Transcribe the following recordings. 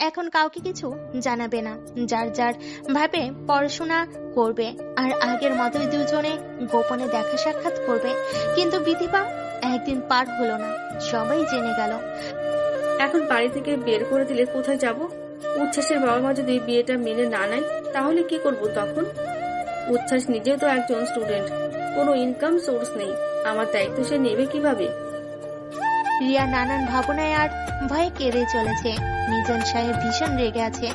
এখন কাউকে কিছু জানাবে না, যার যার ভাবে পড়াশোনা করবে, আর আগের মতোই দুজনে গোপনে দেখা সাক্ষাৎ করবে। কিন্তু বিধিবা একদিন পার হলো না, সবাই জেনে গেল। এখন বাড়ি থেকে বের করে দিলে কোথায় যাব? উচ্ছ্বাসের বাবা মা যদি বিয়েটা মেনে না নেয় তাহলে কি করব তখন? উচ্ছ্বাস নিজেও তো একজন স্টুডেন্ট, কোনো ইনকাম সোর্স নেই, আমার দায়িত্ব সে নেবে কিভাবে? রিয়া নানান ভাবনায় আর ভয়ে কেঁদে চলেছে। মিজান সাহেব ভীষণ রেগে আছে,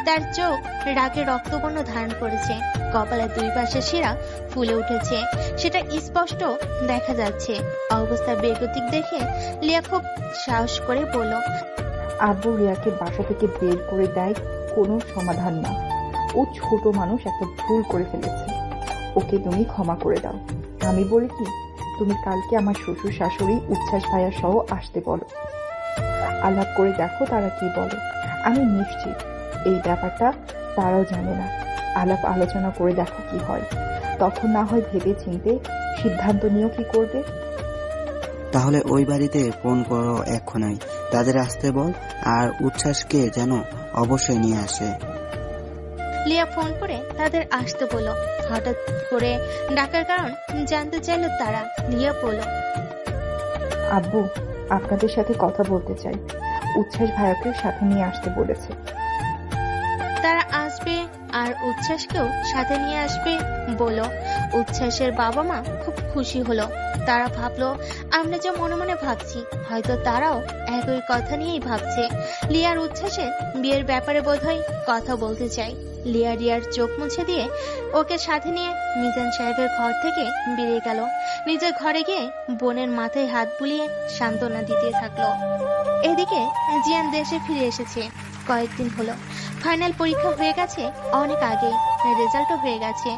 তার চোখ রাগে রক্তবর্ণ ধারণ করেছে, কপালে দুই পাশে শিরা ফুলে উঠেছে, সেটা স্পষ্ট দেখা যাচ্ছে। অবস্থা বেগতিক দেখে লিয়া খুব সাহস করে বলল, আব্বু রিয়াকে বাসা থেকে বের করে দেয় কোনো সমাধান না। ও ছোট মানুষ, একটা ভুল করে ফেলেছে, ওকে তুমি ক্ষমা করে দাও। আমি বলি কি, তুমি কালকে আমার শ্বশুর শাশুড়ি উচ্ছ্বাস ভাইয়া সহ আসতে বলো, আলাপ করে দেখো তারা কি বলে। আমি নিশ্চিত এই ব্যাপারটা তারাও জানে না। আলাপ আলোচনা করে দেখো কি হয়, তখন না হয় ভেবে চিনতে সিদ্ধান্ত নিয়েও কি করবে। তাহলে ওই বাড়িতে ফোন করো এক্ষুনি, তাদের আসতে বল, আর উচ্ছ্বাসকে যেন অবশ্যই নিয়ে আসে। লিয়া ফোন করে তাদের আসতে বলল। হঠাৎ করে ডাকার কারণ জানতে চাইল তারা। লিয়া বলল, আব্বু আপনাদের সাথে কথা বলতে চাই, উচ্ছ্বাস ভাইয়াকে সাথে নিয়ে আসতে বলেছে। তারা আসবে আর উচ্ছ্বাসকেও সাথে নিয়ে আসবে বলো। উচ্ছ্বাসের বাবা মা খুব খুশি হলো। তারা ভাবলো আমরা যা মনে মনে ভাবছি হয়তো তারাও একই কথা নিয়েই ভাবছে। লিয়ার উচ্ছ্বাসের বিয়ের ব্যাপারে বোধহয় কথা বলতে চাই। লিয়া রিয়ার চোখ মুছে দিয়ে ওকে সাথে নিয়ে মিজান সাহেবের ঘর থেকে বেরিয়ে গেল। নিজের ঘরে গিয়ে বোনের মাথায় হাত বুলিয়ে সান্ত্বনা দিতে থাকলো। এদিকে জিয়ান দেশে ফিরে এসেছে। কয়েকদিন হলো, ফাইনাল পরীক্ষা হয়ে গেছে অনেক আগে, রেজাল্টও হয়ে গেছে।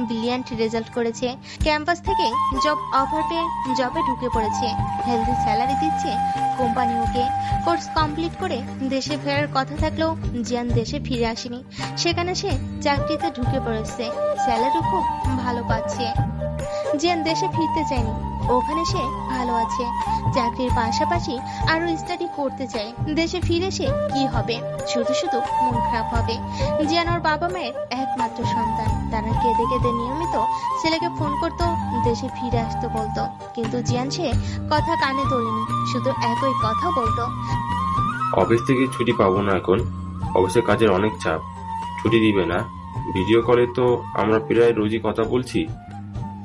ব্রিলিয়ান্ট রেজাল্ট করেছে। ক্যাম্পাস থেকে জব অফার পেয়ে জবে ঢুকে পড়েছে। হেলদি স্যালারি দিচ্ছে কোম্পানি ওকে। কোর্স কমপ্লিট করে দেশে ফেরার কথা থাকলেও জিয়ান দেশে ফিরে আসেনি। সেখানে সে চাকরিতে ঢুকে পড়েছে, স্যালারি খুব ভালো পাচ্ছে। জিয়ান দেশে ফিরতে চায়নি, ওখানে সে ভালো আছে। চাকরির পাশাপাশি আরো স্টাডি করতে চায়। দেশে ফিরে সে কি হবে, শুধু শুধু মন খারাপ হবে। জিয়ান ওর বাবা মায়ের একমাত্র সন্তান। তারা কেঁদে কেঁদে নিয়মিত ছেলেকে ফোন করতো, দেশে ফিরে আসতে বলতো, কিন্তু জিয়ান সে কথা কানে তোলেনি, শুধু একই কথা বলতো, অফিস থেকে ছুটি পাবো না এখন, অফিসে কাজের অনেক চাপ, ছুটি দিবে না। ভিডিও কলে তো আমরা প্রায় রোজই কথা বলছি,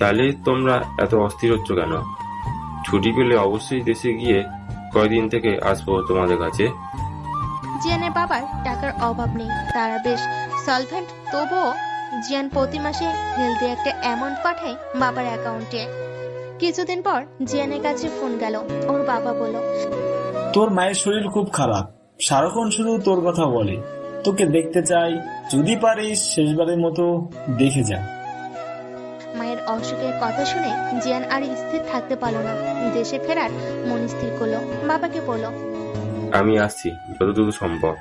তাহলে তোমরা এত অস্থির হচ্ছ কেন? ছুটি পেলে অবশ্যই দেশে গিয়ে কয়দিন থেকে আসবো তোমাদের কাছে। জিয়ানের বাবার টাকার অভাব নেই, তারা বেশ সলভেন্ট। তবুও জিয়ান প্রতি মাসে হেলদি একটা অ্যামাউন্ট পাঠায় বাবার অ্যাকাউন্টে। কিছুদিন পর জিয়ানের কাছে ফোন গেল। ওর বাবা বলল, তোর মায়ের শরীর খুব খারাপ, সারাক্ষণ শুধু তোর কথা বলে, তোকে দেখতে চাই, যদি পারিস শেষবারের মতো দেখে যা। মায়ের অসুখের কথা শুনে জিয়ান আর স্থির থাকতে পারল না, দেশে ফেরার মন স্থির করলো। বাবাকে বলল, আমি আসছি যতদূর সম্ভব।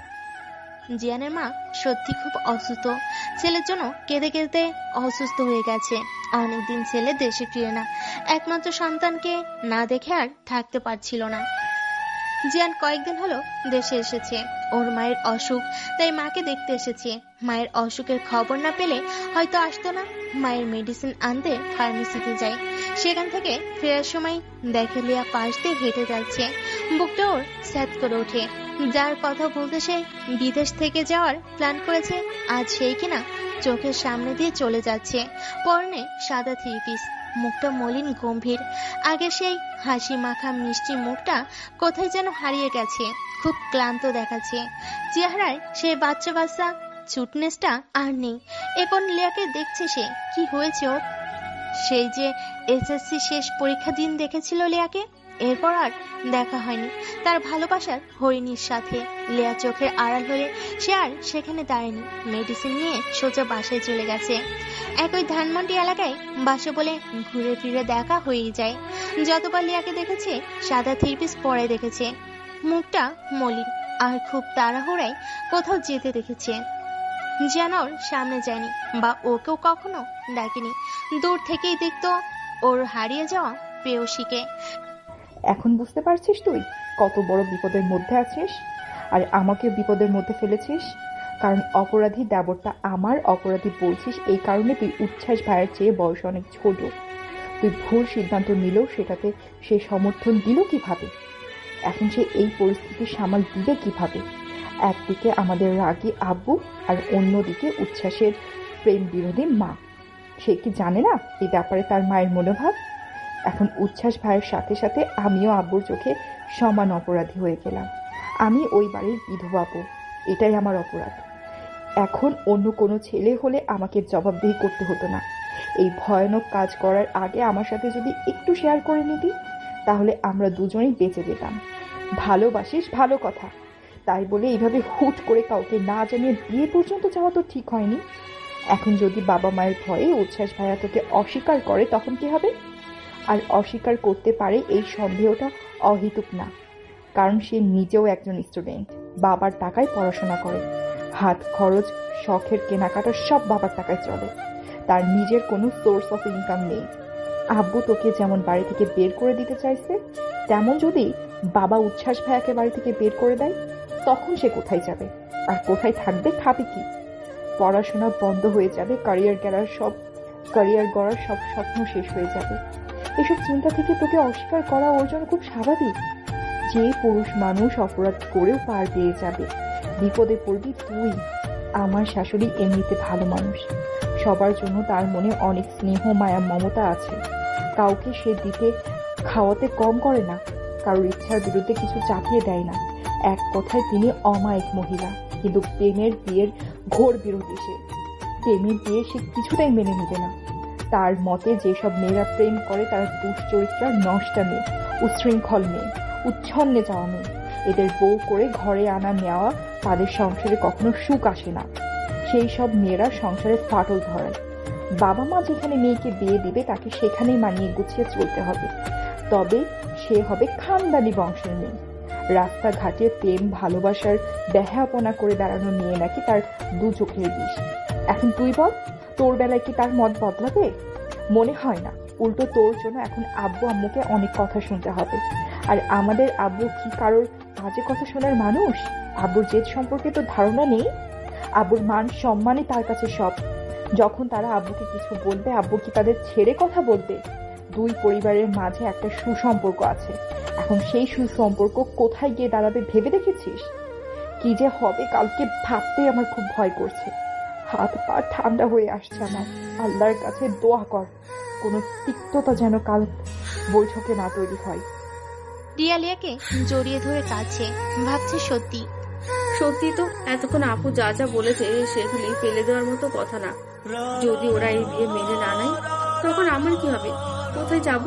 জিয়ানের মা সত্যি খুব অসুস্থ। ছেলের জন্য কেঁদে কেঁদে অসুস্থ হয়ে গেছে। অনেকদিন ছেলে দেশে ফিরে না, একমাত্র সন্তানকে না দেখে আর থাকতে পারছিল না। জিয়ান কয়েকদিন হলো দেশে এসেছে। ওর মায়ের অসুখ, তাই মাকে দেখতে এসেছে। মায়ের অসুখের খবর না পেলে হয়তো আসতো না। মায়ের মেডিসিন আনতে ফার্মেসিতে যায়। সেখান থেকে ফেরার সময় দেখে লিয়া পাশ দিয়ে হেঁটে যাচ্ছে। বুকটা ওর স্যাদ করে ওঠে। যার কথা বলতে সে বিদেশ থেকে যাওয়ার প্ল্যান করেছে, আজ সেই কিনা চোখের সামনে দিয়ে চলে যাচ্ছে। পরনে সাদা থ্রি পিস, মুখটা মলিন গম্ভীর। আগে সেই হাসি মাখা মিষ্টি মুখটা কোথায় যেন হারিয়ে গেছে, খুব ক্লান্ত দেখাচ্ছে। চেহারায় সেই বাচ্চা বাচ্চা চুটনেসটা আর নেই। এখন লিয়াকে দেখছে সে, কি হয়েছে ওর? সেই যে এসএসসি শেষ পরীক্ষা দিন দেখেছিল লিয়াকে, এরপর আর দেখা হয়নি তার ভালোবাসার হরিণীর সাথে। লিয়া চোখের আড়াল হয়ে সে আর সেখানে দাঁড়ায়নি, মেডিসিন নিয়ে সোজা বাসায় চলে গেছে। একই ধানমন্ডি এলাকায় বাসে বলে ঘুরে ফিরে দেখা হয়েই যায়। যতবার লিয়াকে দেখেছে সাদা থ্রি পিস পরে দেখেছে, মুখটা মলিন, আর খুব তাড়াহুড়ায় কোথাও যেতে দেখেছে। জিয়ান ওর সামনে যায়নি বা ওকেও কখনো ডাকেনি, দূর থেকেই দেখতো ওর হারিয়ে যাওয়া প্রেয়সীকে। এখন বুঝতে পারছিস তুই কত বড় বিপদের মধ্যে আছিস, আর আমাকে বিপদের মধ্যে ফেলেছিস? কারণ অপরাধী দেবরটা আমার, অপরাধী বলছিস এই কারণে তুই উচ্ছ্বাস ভাইয়ের চেয়ে বয়স অনেক ছোট। তুই ভুল সিদ্ধান্ত নিলেও সেটাতে সে সমর্থন দিল কিভাবে? এখন সে এই পরিস্থিতি সামাল দিবে কিভাবে? একদিকে আমাদের রাগী আব্বু আর অন্যদিকে উচ্ছ্বাসের প্রেম বিরোধী মা। সে কি জানে না এই ব্যাপারে তার মায়ের মনোভাব? এখন উচ্ছ্বাস ভাইয়ের সাথে সাথে আমিও আব্বুর চোখে সমান অপরাধী হয়ে গেলাম। আমি ওই বাড়ির বিধবা বউ, এটাই আমার অপরাধ। এখন অন্য কোনো ছেলে হলে আমাকে জবাবদিহি করতে হতো না। এই ভয়ানক কাজ করার আগে আমার সাথে যদি একটু শেয়ার করে নিতি, তাহলে আমরা দুজনেই বেঁচে যেতাম। ভালোবাসিস ভালো কথা, তাই বলে এইভাবে হুট করে কাউকে না জানিয়ে বিয়ে পর্যন্ত যাওয়া তো ঠিক হয়নি। এখন যদি বাবা মায়ের ভয়ে উচ্ছ্বাস ভাইয়া তোকে অস্বীকার করে তখন কি হবে? আর অস্বীকার করতে পারে এই সন্দেহটা অহেতুক না, কারণ সে নিজেও একজন স্টুডেন্ট, বাবার টাকায় পড়াশোনা করে। হাত খরচ, শখের কেনাকাটা সব বাবার টাকায় চলে। তার নিজের কোনো সোর্স অফ ইনকাম নেই। আব্বু তোকে যেমন বাড়ি থেকে বের করে দিতে চাইছে, তেমন যদি বাবা উচ্ছ্বাস ভাইয়াকে বাড়ি থেকে বের করে দেয়, তখন সে কোথায় যাবে আর কোথায় থাকবে, খাবে কি? পড়াশোনা বন্ধ হয়ে যাবে, ক্যারিয়ার গড়ার সব স্বপ্ন শেষ হয়ে যাবে। এসব চিন্তা থেকে তোকে অস্বীকার করা ওর জন্য খুব স্বাভাবিক। যে পুরুষ মানুষ অপরাধ করেও পার পেয়ে যাবে, বিপদে পড়বি তুই। আমার শাশুড়ি এমনিতে ভালো মানুষ, সবার জন্য তার মনে অনেক স্নেহ মায়া মমতা আছে। কাউকে সে দিতে খাওয়াতে কম করে না, কারোর ইচ্ছার বিরুদ্ধে কিছু চাপিয়ে দেয় না। এক কথায় তিনি অমায়িক মহিলা, কিন্তু প্রেমের বিয়ের ঘোর বিরোধী সে। প্রেমের বিয়ে সে কিছুটাই মেনে নেবে না। তার মতে যেসব মেয়েরা প্রেম করে তারা দুশ্চরিত্রা, নষ্টা মেয়ে, উচ্ছৃঙ্খল মেয়ে, উচ্ছন্নে যাওয়া মেয়ে। এদের বউ করে ঘরে আনা নেওয়া তাদের সংসারে কখনো সুখ আসে না। সেই সব মেয়েরা সংসারে ফাটল ধরায়। বাবা মা যেখানে মেয়েকে বিয়ে দিবে তাকে সেখানেই মানিয়ে গুছিয়ে চলতে হবে, তবে সে হবে খানদানি বংশের মেয়ে। রাস্তাঘাটে প্রেম ভালোবাসার ব্যাহাপনা করে বেড়ানো মেয়ে নাকি তার দু চোখের বিষ। এখন তুই বল, তোর বেলায় কি তার মত বদলাবে? মনে হয় না। উল্টো তোর জন্য এখন আব্বু আম্মুকে অনেক কথা শুনতে হবে। আর আমাদের আব্বু কি কারোর বাজে কথা শোনার মানুষ? আব্বুর জেদ সম্পর্কে তো ধারণা নেই। আব্বুর মান সম্মানই তার কাছে সব। যখন তারা আব্বুকে কিছু বলবে, আব্বু কি তাদের ছেড়ে কথা বলবে? দুই পরিবারের মাঝে একটা সুসম্পর্ক আছে। এখন সেই সুসম্পর্ক কোথায় গিয়ে দাঁড়াবে ভেবে দেখেছিস? কি যে হবে কালকে ভাবতেই আমার খুব ভয় করছে। হাত পা ঠান্ডা হয়ে আসছে আমার। আল্লাহর কাছে দোয়া কর কোনো তিক্ততা যেন কাল বৈঠকে না তৈরি হয়। রিয়া লিয়াকে জড়িয়ে ধরে কাছে, ভাবছে সত্যি সত্যি তো এতক্ষণ আপু যা যা বলেছে সেগুলি ফেলে দেওয়ার মতো কথা না। যদি ওরা এই বিয়ে মেনে না নেয় তখন আমার কি হবে? কোথায় যাব?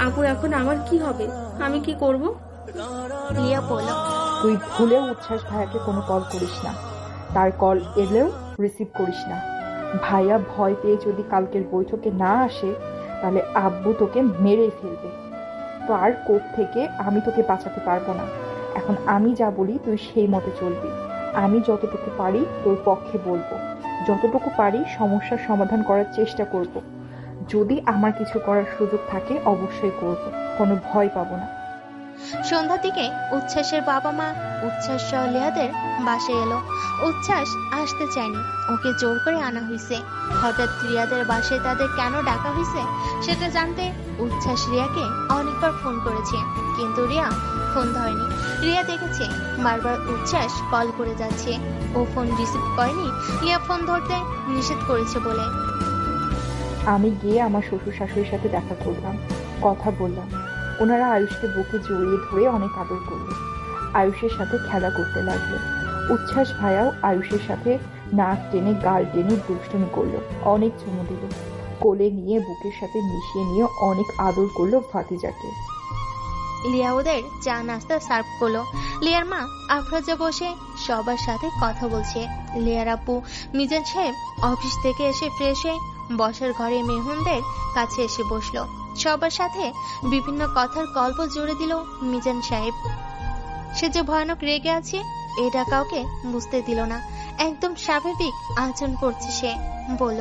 আপু এখন আমার কি হবে? আমি কি করব? লিয়া বলল, তুই ভুলেও উচ্ছ্বাস ভাইয়াকে কোনো কল করিস না। তার কল এলেও রিসিভ করিস না। ভাইয়া ভয় পেয়ে যদি কালকের বৈঠকে না আসে, তাহলে আব্বু তোকে মেরেই ফেলবে। তার কোপ থেকে আমি তোকে বাঁচাতে পারবো না। এখন আমি যা বলি তুই সেই মতে চলবি। আমি যতটুকু পারি তোর পক্ষে বলবো, যতটুকু পারি সমস্যার সমাধান করার চেষ্টা করব। যদি আমার কিছু করার সুযোগ থাকে অবশ্যই করব, কোনো ভয় পাবো না। সন্ধ্যার দিকে উচ্ছ্বাসের বাবা মা উচ্ছ্বাস সহ লিয়াদের বাসায় এলো। উচ্ছ্বাস আসতে চায়নি, ওকে জোর করে আনা হয়েছে। হঠাৎ রিয়াদের বাসায় তাদের কেন ডাকা হয়েছে সেটা জানতে উচ্ছ্বাস রিয়াকে অনেকবার ফোন করেছে, কিন্তু রিয়া ফোন ধরেনি। রিয়া দেখেছে বারবার উচ্ছ্বাস কল করে যাচ্ছে, ও ফোন রিসিভ করেনি রিয়া ফোন ধরতে নিষেধ করেছে বলে। আমি গিয়ে আমার শ্বশুর শাশুড়ির সাথে দেখা করলাম, কথা বললাম। ওনারা আয়ুষকে বুকে জড়িয়ে ধরে অনেক আদর করলো, আয়ুষের সাথে খেলা করতে লাগলো। উচ্ছ্বাস ভাইয়াও আয়ুষের সাথে নাক টেনে গাল টেনে দুষ্টুমি করলো, অনেক চুমু দিল, কোলে নিয়ে বুকের সাথে মিশিয়ে নিয়ে অনেক আদর করলো ভাতিজাকে। লিয়া ওদের চা নাস্তা সার্ভ করলো। লিয়ার মা আফরোজা বসে সবার সাথে কথা বলছে। লিয়ার আপু মিজান সাহেব অফিস থেকে এসে ফ্রেশ হয়ে বসার ঘরে মেহমানদের কাছে এসে বসলো। সবার সাথে বিভিন্ন কথার গল্প জুড়ে দিল মিজান সাহেব। সে যে ভয়ানক রেগে আছে এটা কাউকে বুঝতে দিল না। একদম স্বাভাবিক আচরণ করছে সে। বলল,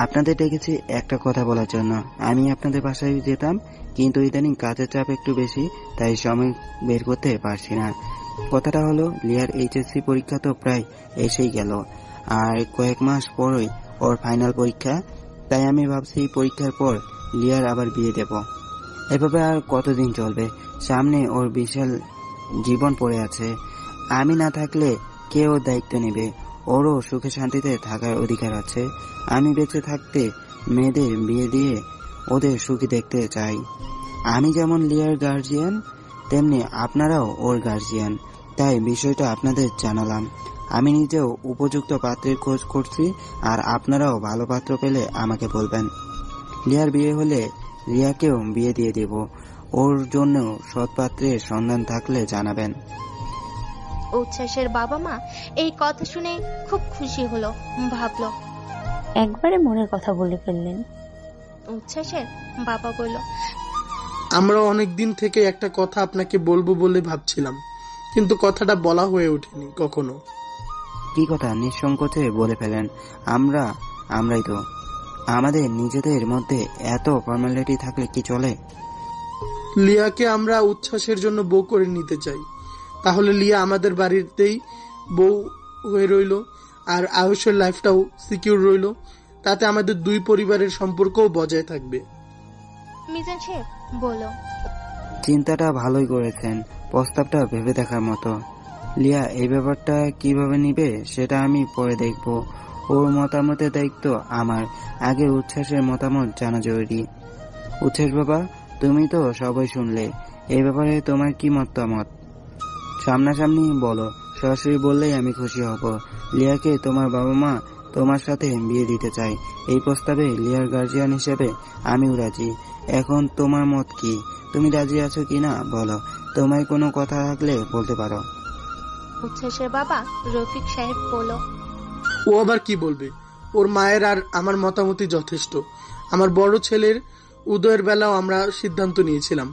আপনাদের ডেকেছি একটা কথা বলার জন্য। আমি আপনাদের বাসায় যেতাম, কিন্তু ইদানিং কাজের চাপ একটু বেশি, তাই সময় বের করতে পারছি না। কথাটা হলো, লিয়ার এইচএসসি পরীক্ষা তো প্রায় এসেই গেল, আর কয়েক মাস পরই ওর ফাইনাল পরীক্ষা। তাই আমি ভাবছি পরীক্ষার পর লিয়ার আবার বিয়ে দেব। এভাবে আর কতদিন চলবে? সামনে ওর বিশাল জীবন পড়ে আছে। আমি না থাকলে কে ওর দায়িত্ব নেবে? ওরও সুখে শান্তিতে থাকার অধিকার আছে। আমি বেঁচে থাকতে মেয়েদের বিয়ে দিয়ে ওদের সুখী দেখতে চাই। আমি যেমন লিয়ার গার্জিয়ান, তেমনি আপনারাও ওর গার্জিয়ান। তাই বিষয়টা আপনাদের জানালাম। আমি নিজেও উপযুক্ত পাত্রের খোঁজ করছি, আর আপনারাও ভালো পাত্র পেলে আমাকে বলবেন। লিয়ার বিয়ে হলে রিয়াকেও বিয়ে দিয়ে দেব। ওর জন্য সৎ পাত্রের সন্ধান থাকলে জানাবেন। উচ্ছ্বাসের বাবা মা এই কথা শুনে খুব খুশি হলো। ভাবলো, একবারে মনের কথা বলে ফেললেন। উচ্ছ্বাসের বাবা বলল, আমরা অনেক দিন থেকে একটা কথা আপনাকে বলবো বলে ভাবছিলাম, কিন্তু কথাটা বলা হয়ে ওঠেনি কখনো। কি কথা? নিঃসংকোচে বলে ফেলেন। আমরাই তো। আমাদের নিজেদের মধ্যে এত ফর্মালিটি থাকলে কি চলে? লিয়াকে আমরা উচ্ছ্বাসের জন্য বউ করে নিতে চাই। তাহলে লিয়া আমাদের বাড়িতেই বউ হয়ে রইল, আর আয়ুষের লাইফটাও সিকিউর রইল। তাতে আমাদের দুই পরিবারের সম্পর্কও বজায় থাকবে। মিজান সাহেব বলল, চিন্তাটা ভালোই করেছেন, প্রস্তাবটা ভেবে দেখার মতো। লিয়া এই ব্যাপারটা কিভাবে নিবে সেটা আমি পরে দেখব। ওর মতামতের দায়িত্ব আমার। আগে উচ্ছ্বাসের মতামত জানা জরুরি। উচ্ছ্বাস বাবা, তুমি তো সবাই শুনলে, এই ব্যাপারে তোমার কি মতামত? সামনাসামনি বলো, সরাসরি বললেই আমি খুশি হব। লিয়াকে তোমার বাবা মা তোমার সাথে বিয়ে দিতে চাই। এই প্রস্তাবে লিয়ার গার্জিয়ান হিসেবে আমিও রাজি। এখন তোমার মত কি? তুমি রাজি আছো কিনা বলো। তোমার কোনো কথা থাকলে বলতে পারো। উচ্ছ্বাসের বাবা রফিক সাহেব বলল, ও আবার কি বলবে? ওর মায়ের আর আমার মতামতই যথেষ্ট। আমার বড় ছেলের উদয়ের বেলাও আমরা সিদ্ধান্ত নিয়েছিলাম।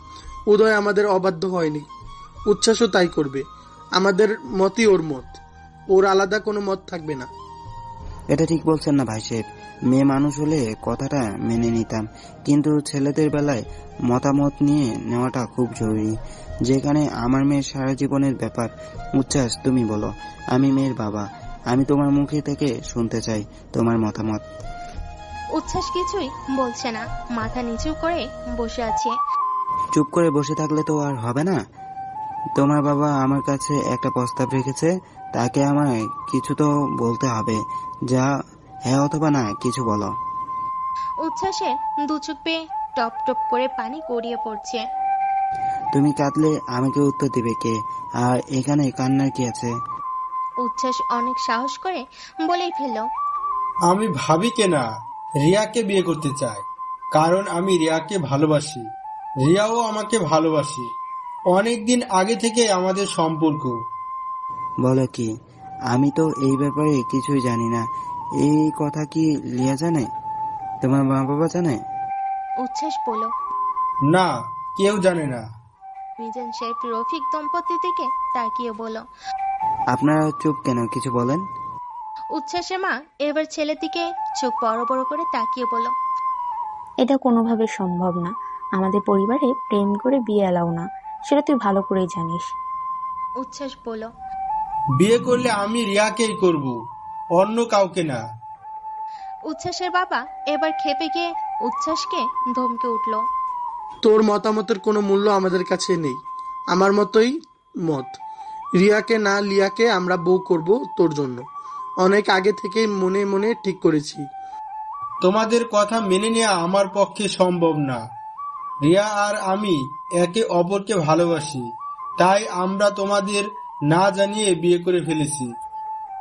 উদয় আমাদের অবাধ্য হয়নি, উচ্ছ্বাসও তাই করবে। আমাদের মতই ওর মত, ওর আলাদা কোনো মত থাকবে না। এটা ঠিক বলছেন না ভাই সাহেব। মেয়ে মানুষ হলে কথাটা মেনে নিতাম, কিন্তু ছেলেদের বেলায় মতামত নিয়ে নেওয়াটা খুব জরুরি। যেখানে আমার মেয়ের সারা জীবনের ব্যাপার। উচ্ছ্বাস, তুমি বলো। আমি মেয়ের বাবা, আমি তোমার মুখে থেকে শুনতে চাই তোমার মতামত। উচ্ছ্বাস কিছুই বলছে না, মাথা নিচু করে বসে আছে। চুপ করে বসে থাকলে তো আর হবে না। তোমার বাবা আমার কাছে একটা প্রস্তাব রেখেছে, তাকে আমায় কিছু তো বলতে হবে। যা হ্যাঁ অথবা না কিছু বলো। উচ্ছ্বাসের দু চোখ বেয়ে টপ টপ করে পানি গড়িয়ে পড়ছে। তুমি কাঁদলে আমাকে উত্তর দিবে কে? আর এখানে কান্নার কি আছে? উচ্ছ্বাস অনেক সাহস করে বলেই ফেলল, আমি ভাবি কেনা রিয়াকে বিয়ে করতে চাই, কারণ আমি রিয়াকে ভালোবাসি, রিয়াও আমাকে ভালোবাসি। অনেকদিন আগে থেকে আমাদের সম্পর্ক। বলো কি? আমি তো এই ব্যাপারে কিছুই জানি না। এই কথা কি লিয়া জানে? তোমার মা বাবা জানে? উচ্ছ্বাস বলল। না, কেউ জানে না। মিজান সাহেব রফিক দম্পতির দিকে তাকিয়ে বলল। আপনারা চুপ কেন? কিছু বলেন। উচ্ছ্বাসের মা এবার ছেলের দিকে চোখ বড় বড় করে তাকিয়ে বলল, এটা কোনোভাবে সম্ভব না। আমাদের পরিবারে প্রেম করে বিয়ে এলাও না, সেটা তুই ভালো করেই জানিস। উচ্ছ্বাস বলল, বিয়ে করলে আমি রিয়াকেই করব, অন্য কাউকে না। উচ্ছ্বাসের বাবা এবার খেপে গিয়ে উচ্ছ্বাসকে ধমকে উঠল। তোর মতামতের কোনো মূল্য আমাদের কাছে নেই। আমার মতোই মত। রিয়াকে না লিয়াকে আমরা বউ করব তোর জন্য। অনেক আগে থেকেই মনে মনে ঠিক করেছি। তোমাদের কথা মেনে নেওয়া আমার পক্ষে সম্ভব না। রিয়া আর আমি একে অপরকে ভালোবাসি, তাই আমরা তোমাদের না জানিয়ে বিয়ে করে ফেলেছি।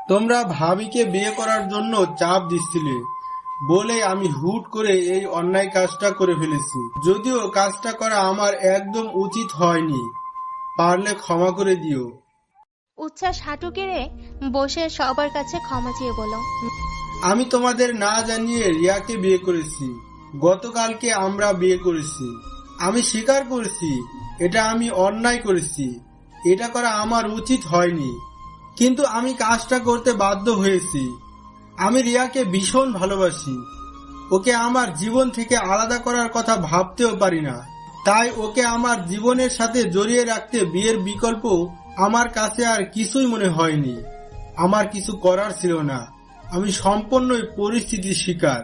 তোমরা ভাবিকে বিয়ে করার জন্য চাপ দিচ্ছিলে বলে আমি হুট করে এই অন্যায় কাজটা করে ফেলেছি। যদিও কাজটা করা আমার একদম উচিত হয়নি, পারলে ক্ষমা করে দিও। উচ্ছ্বাস হাঁটু গেড়ে বসে সবার কাছে ক্ষমা চেয়ে বলল, আমি তোমাদের না জানিয়ে রিয়াকে বিয়ে করেছি। গতকালকে আমরা বিয়ে করেছি। আমি স্বীকার করেছি এটা আমি অন্যায় করেছি। এটা করা আমার উচিত হয়নি। কিন্তু আমি কাজটা করতে বাধ্য হয়েছি। আমি রিয়াকে ভীষণ ভালোবাসি। ওকে আমার জীবন থেকে আলাদা করার কথা ভাবতেও পারি না। তাই ওকে আমার জীবনের সাথে জড়িয়ে রাখতে বিয়ের বিকল্প আমার কাছে আর কিছুই মনে হয়নি। আমার কিছু করার ছিল না। আমি সম্পূর্ণই পরিস্থিতির শিকার।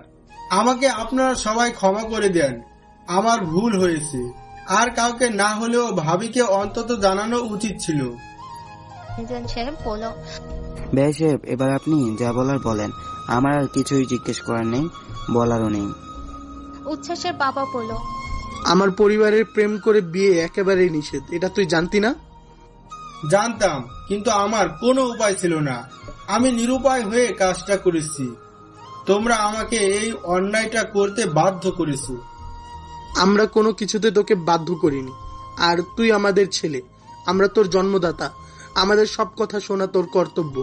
আমাকে আপনারা সবাই ক্ষমা করে দেন। আমার ভুল হয়েছে। আর কাউকে না হলেও ভাবিকে অন্তত জানানো উচিত ছিল। মিজান সাহেব বলল, ভাই সাহেব, এবার আপনি যা বলার বলেন। আমার আর কিছুই জিজ্ঞেস করার নেই, বলারও নেই। উচ্ছ্বাসের বাবা বলল, আমার পরিবারের প্রেম করে বিয়ে একেবারেই নিষেধ, এটা তুই জানতি না? জানতাম, কিন্তু আমার কোনো উপায় ছিল না। আমি নিরুপায় হয়ে কাজটা করেছি। তোমরা আমাকে এই অন্যায়টা করতে বাধ্য করেছো। আমরা কোনো কিছুতে তোকে বাধ্য করিনি। আর তুই আমাদের ছেলে, আমরা তোর জন্মদাতা। আমাদের সব কথা শোনা তোর কর্তব্য।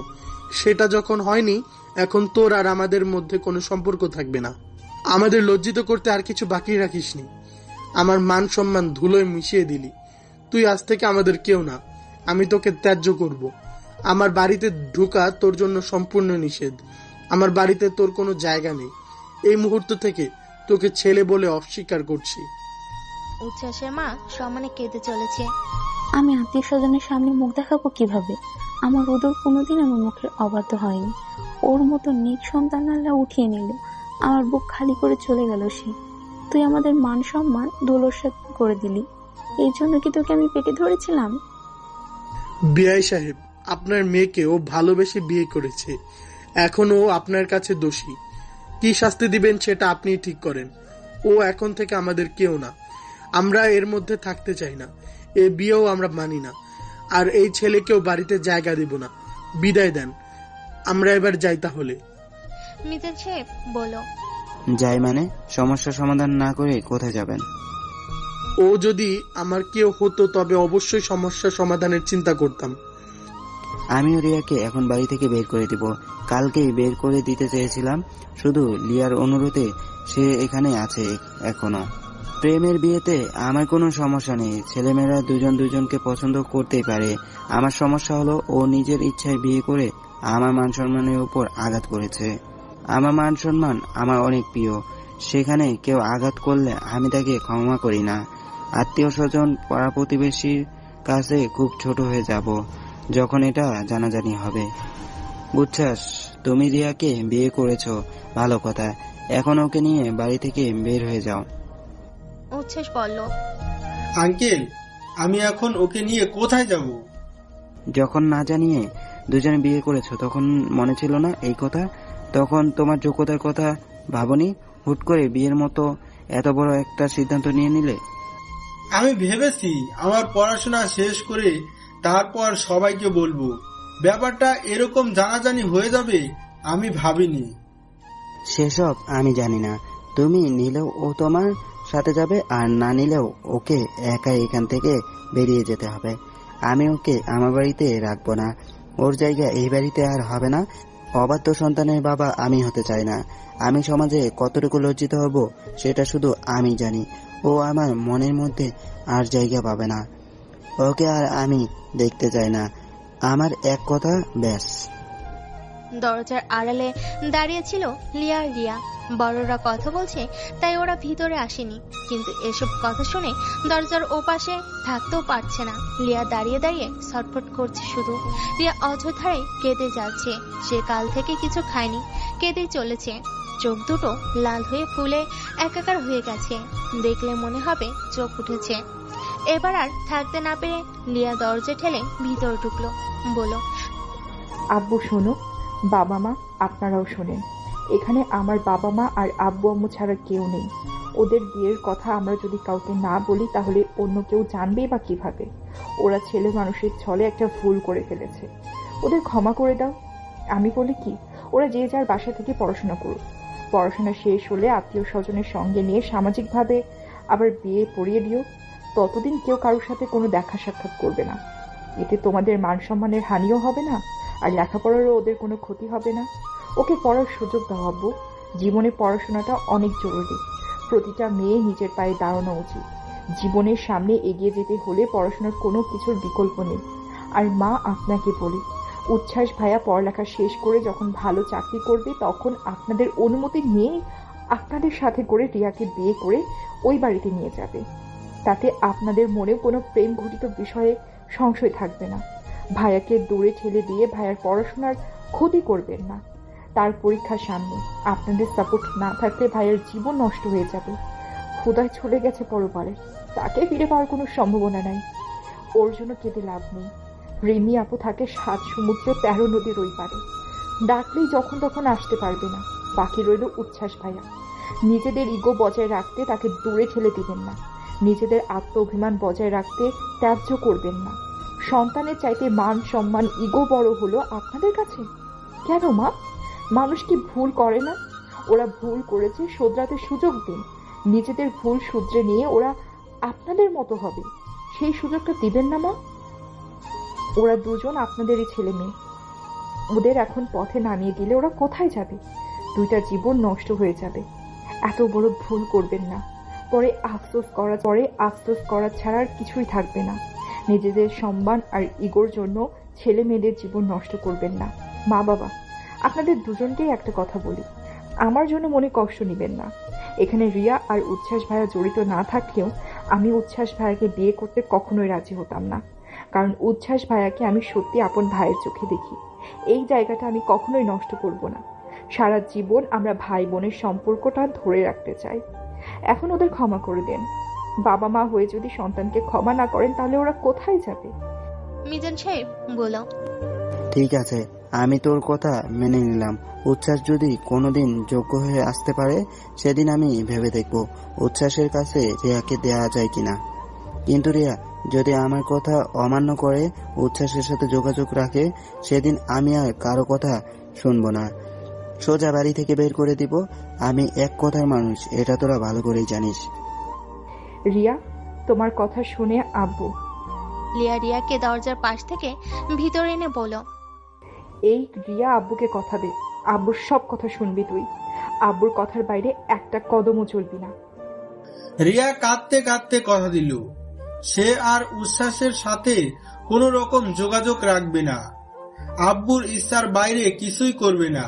সেটা যখন হয়নি, এখন তোর আর আমাদের মধ্যে কোনো সম্পর্ক থাকবে না। আমাদের লজ্জিত করতে আর কিছু বাকি রাখিসনি। আমার মান সম্মান ধুলোয় মিশিয়ে দিলি। তুই আজ থেকে আমাদের কেউ না। আমি তোকে ত্যায্য করব। আমার বাড়িতে ঢোকা তোর জন্য সম্পূর্ণ নিষেধ। আমার বাড়িতে তোর কোনো জায়গা নেই। এই মুহূর্ত থেকে তোকে ছেলে বলে অস্বীকার করছি। উচ্ছ্বাসের মা সমানে কেঁদে চলেছে। আমি আত্মীয় স্বজনের সামনে মুখ দেখাবো কিভাবে? আমার ওদের কোনোদিন আমার মুখের অবাধ্য হয়নি। ওর মতো নিজ সন্তান আল্লাহ উঠিয়ে নিল, আমার বুক খালি করে চলে গেল সে। তুই আমাদের মান সম্মান ধুলোসাৎ করে দিলি। এই জন্য কি তোকে আমি পেটে ধরেছিলাম? বিআই সাহেব, আপনার মেয়েকে ও ভালোবেসে বিয়ে করেছে। এখন ও আপনার কাছে দোষী। কি শাস্তি দিবেন সেটা আপনি ঠিক করেন। ও এখন থেকে আমাদের কেউ না। আমরা এর মধ্যে থাকতে চাই না। এ বিয়েও আমরা মানি না। আর এই ছেলেকেও বাড়িতে জায়গা দিব না। বিদায় দেন, আমরা এবার যাই তাহলে। মিজান সাহেব বলল, যাই মানে? সমস্যা সমাধান না করে কোথায় যাবেন? ও যদি আমার কেউ হতো তবে অবশ্যই সমস্যা সমাধানের চিন্তা করতাম। আমিও রিয়াকে এখন বাড়ি থেকে বের করে দিব। কালকেই বের করে দিতে চেয়েছিলাম, শুধু লিয়ার অনুরোধে সে এখানে আছে এখনো। প্রেমের বিয়েতে আমার কোনো সমস্যা নেই। ছেলেমেয়েরা দুজন দুজনকে পছন্দ করতেই পারে। আমার সমস্যা হলো ও নিজের ইচ্ছায় বিয়ে করে আমার মান সম্মানের উপর আঘাত করেছে। আমার মান সম্মান আমার অনেক প্রিয়। সেখানে কেউ আঘাত করলে আমি তাকে ক্ষমা করি না। আত্মীয় স্বজন, পাড়া প্রতিবেশীর কাছে খুব ছোট হয়ে যাব যখন এটা জানাজানি হবে। বুঝছাস, তুমি রিয়াকে বিয়ে করেছো, ভালো কথা। এখন ওকে নিয়ে বাড়ি থেকে বের হয়ে যাও। উচ্ছ্বাস বলল, আঙ্কেল, আমি এখন ওকে নিয়ে কোথায় যাব? যখন না জানিয়ে দুজনে বিয়ে করেছো তখন মনে ছিল না এই কথা? তখন তোমার যোগ্যতার কথা ভাবনি? হুট করে বিয়ের মতো এত বড় একটা সিদ্ধান্ত নিয়ে নিলে। আমি ভেবেছি আমার পড়াশোনা শেষ করে তারপর সবাইকে বলবো। ব্যাপারটা এরকম জানাজানি হয়ে যাবে আমি ভাবিনি। সেসব আমি জানি না। তুমি নিলেও ও তোমার সাথে যাবে, আর না নিলেও ওকে একা এখান থেকে বেরিয়ে যেতে হবে। আমি ওকে আমার বাড়িতে রাখবো না। ওর জায়গা এই বাড়িতে আর হবে না। অবাধ্য সন্তানের বাবা আমি হতে চাই না। আমি সমাজে কতটুকু লজ্জিত হব সেটা শুধু আমি জানি। ও আমার মনের মধ্যে আর জায়গা পাবে না। ওকে আর আমি দেখতে চাই না। আমার এক কথা ব্যাস। দরজার আড়ালে দাঁড়িয়ে ছিল লিয়া আর রিয়া। বড়রা কথা বলছে তাই ওরা ভিতরে আসেনি, কিন্তু এসব কথা শুনে দরজার ওপাশে থাকতেও পারছে না। লিয়া দাঁড়িয়ে দাঁড়িয়ে ছটফট করছে শুধু। রিয়া অযথায় কেঁদে যাচ্ছে। সে কাল থেকে কিছু খায়নি, কেঁদেই চলেছে। চোখ দুটো লাল হয়ে ফুলে একাকার হয়ে গেছে। দেখলে মনে হবে চোখ উঠেছে। এবার আর থাকতে না পেরে লিয়া দরজা ঠেলে ভিতরে ঢুকলো। বলল, আব্বু শোনো, বাবা মা আপনারাও শোনেন। এখানে আমার বাবা মা আর আব্বু আম্মু ছাড়া কেউ নেই। ওদের বিয়ের কথা আমরা যদি কাউকে না বলি তাহলে অন্য কেউ জানবেই বা কিভাবে? ওরা ছেলে মানুষের ছলে একটা ভুল করে ফেলেছে। ওদের ক্ষমা করে দাও। আমি বলি কি, ওরা যে যার বাসা থেকে পড়াশোনা করুক। পড়াশোনা শেষ হলে আত্মীয় স্বজনের সঙ্গে নিয়ে সামাজিকভাবে আবার বিয়ে পড়িয়ে দিও। ততদিন কেউ কারোর সাথে কোনো দেখা সাক্ষাৎ করবে না। এতে তোমাদের মান সম্মানের হানিও হবে না, আর লেখাপড়ারও ওদের কোনো ক্ষতি হবে না। ওকে পড়ার সুযোগ দাও আব্বু। জীবনে পড়াশোনাটা অনেক জরুরি। প্রতিটা মেয়ে নিজের পায়ে দাঁড়ানো উচিত। জীবনের সামনে এগিয়ে যেতে হলে পড়াশোনার কোনো কিছুর বিকল্প নেই। আর মা, আপনাকে বলি, উচ্ছ্বাস ভাইয়া পড়ালেখা শেষ করে যখন ভালো চাকরি করবে তখন আপনাদের অনুমতি নিয়ে আপনাদের সাথে করে রিয়াকে বিয়ে করে ওই বাড়িতে নিয়ে যাবে। তাতে আপনাদের মনে কোনো প্রেম ঘটিত বিষয়ে সংশয় থাকবে না। ভাইয়াকে দূরে ঠেলে দিয়ে ভাইয়ার পড়াশোনার ক্ষতি করবেন না। তার পরীক্ষার সামনে আপনাদের সাপোর্ট না থাকলে ভাইয়ার জীবন নষ্ট হয়ে যাবে। খুদায় চলে গেছে পরপারে, তাকে ফিরে পাওয়ার কোনো সম্ভাবনা নাই। ওর জন্য কেঁদে লাভ নেই। রিমি আপু থাকে 7 সমুদ্র 13 নদীর ওই পারে, ডাকলেই যখন তখন আসতে পারবে না। বাকি রইল উচ্ছ্বাস ভাইয়া। নিজেদের ইগো বজায় রাখতে তাকে দূরে ঠেলে দিবেন না। নিজেদের আত্ম অভিমান বজায় রাখতে ত্যায্য করবেন না। সন্তানের চাইতে মান সম্মান ইগো বড় হলো আপনাদের কাছে? কেন মা? মানুষ কি ভুল করে না? ওরা ভুল করেছে, শোধরাতে সুযোগ দিন। নিজেদের ভুল শুধরে নিয়ে ওরা আপনাদের মতো হবে, সেই সুযোগটা দিবেন না মা? ওরা দুজন আপনাদেরই ছেলে মেয়ে। ওদের এখন পথে নামিয়ে দিলে ওরা কোথায় যাবে? 2টা জীবন নষ্ট হয়ে যাবে। এত বড় ভুল করবেন না। পরে আফসোস করা ছাড়া আর কিছুই থাকবে না। নিজেদের সম্মান আর ইগোর জন্য ছেলে মেয়েদের জীবন নষ্ট করবেন না। মা বাবা, আপনাদের দুজনকেই একটা কথা বলি, আমার জন্য মনে কষ্ট নেবেন না। এখানে রিয়া আর উচ্ছ্বাস ভাইয়া জড়িত না থাকলেও আমি উচ্ছ্বাস ভাইয়াকে বিয়ে করতে কখনোই রাজি হতাম না। কারণ উচ্ছ্বাস ভাইয়াকে আমি সত্যি আপন ভাইয়ের চোখে দেখি। এই জায়গাটা আমি কখনোই নষ্ট করব না। সারা জীবন আমরা ভাই বোনের সম্পর্কটা ধরে রাখতে চাই। এখন ওদের ক্ষমা করে দেন। বাবা মা হয়ে যদি সন্তানকে ক্ষমা না করেন তাহলে ওরা কোথায় যাবে? মিজান সাহেব বলো। ঠিক আছে, আমি তোর কথা মেনে নিলাম। উচ্ছ্বাস যদি কোনোদিন যোগ্য হয়ে আসতে পারে সেদিন আমি ভেবে দেখব উচ্ছ্বাসের কাছে রিয়াকে দেয়া যায় কিনা। কিন্তু রিয়া যদি আমার কথা অমান্য করে উচ্ছ্বাসের সাথে যোগাযোগ রাখে সেদিন আমি আর কারো কথা শুনবো না, সোজা বাড়ি থেকে বের করে দিব। আমি এক কথার মানুষ, এটা তোরা ভালো করেই জানিস। রিয়া, তোমার কথা শুনে আব্বু। লিয়া রিয়াকে দরজার পাশ থেকে ভিতরে এনে বলো, এই রিয়া আব্বুকে কথা দে। আব্বুর সব কথা শুনবি তুই। আব্বুর কথার বাইরে একটা কদমও চলবি না। রিয়া কাঁদতে কাঁদতে কথা দিল সে আর উচ্ছ্বাসের সাথে কোনো রকম যোগাযোগ রাখবে না। আব্বুর ইচ্ছার বাইরে কিছুই করবে না।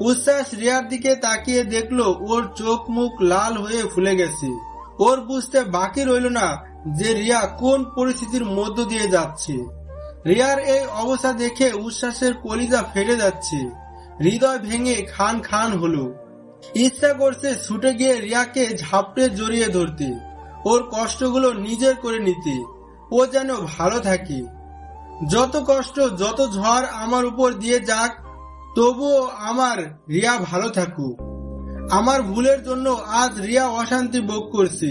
উচ্ছ্বাস রিয়ার দিকে তাকিয়ে দেখলো ওর চোখ মুখ লাল হয়ে ফুলে গেছে। ওর বুঝতে বাকি রইল না যে রিয়া কোন পরিস্থিতির মধ্য দিয়ে যাচ্ছে। রিয়ার এই অবস্থা দেখে উচ্ছ্বাসের কলিজা ফেটে যাচ্ছে, হৃদয় ভেঙে খান খান হলো। ইচ্ছা করছে ছুটে গিয়ে রিয়াকে ঝাপটে জড়িয়ে ধরতে, ওর কষ্টগুলো নিজের করে নিতে, ও যেন ভালো থাকে। যত কষ্ট যত ঝড় আমার উপর দিয়ে যাক, তবুও আমার রিয়া ভালো থাকুক। আমার ভুলের জন্য আজ রিয়া অশান্তি ভোগ করছে।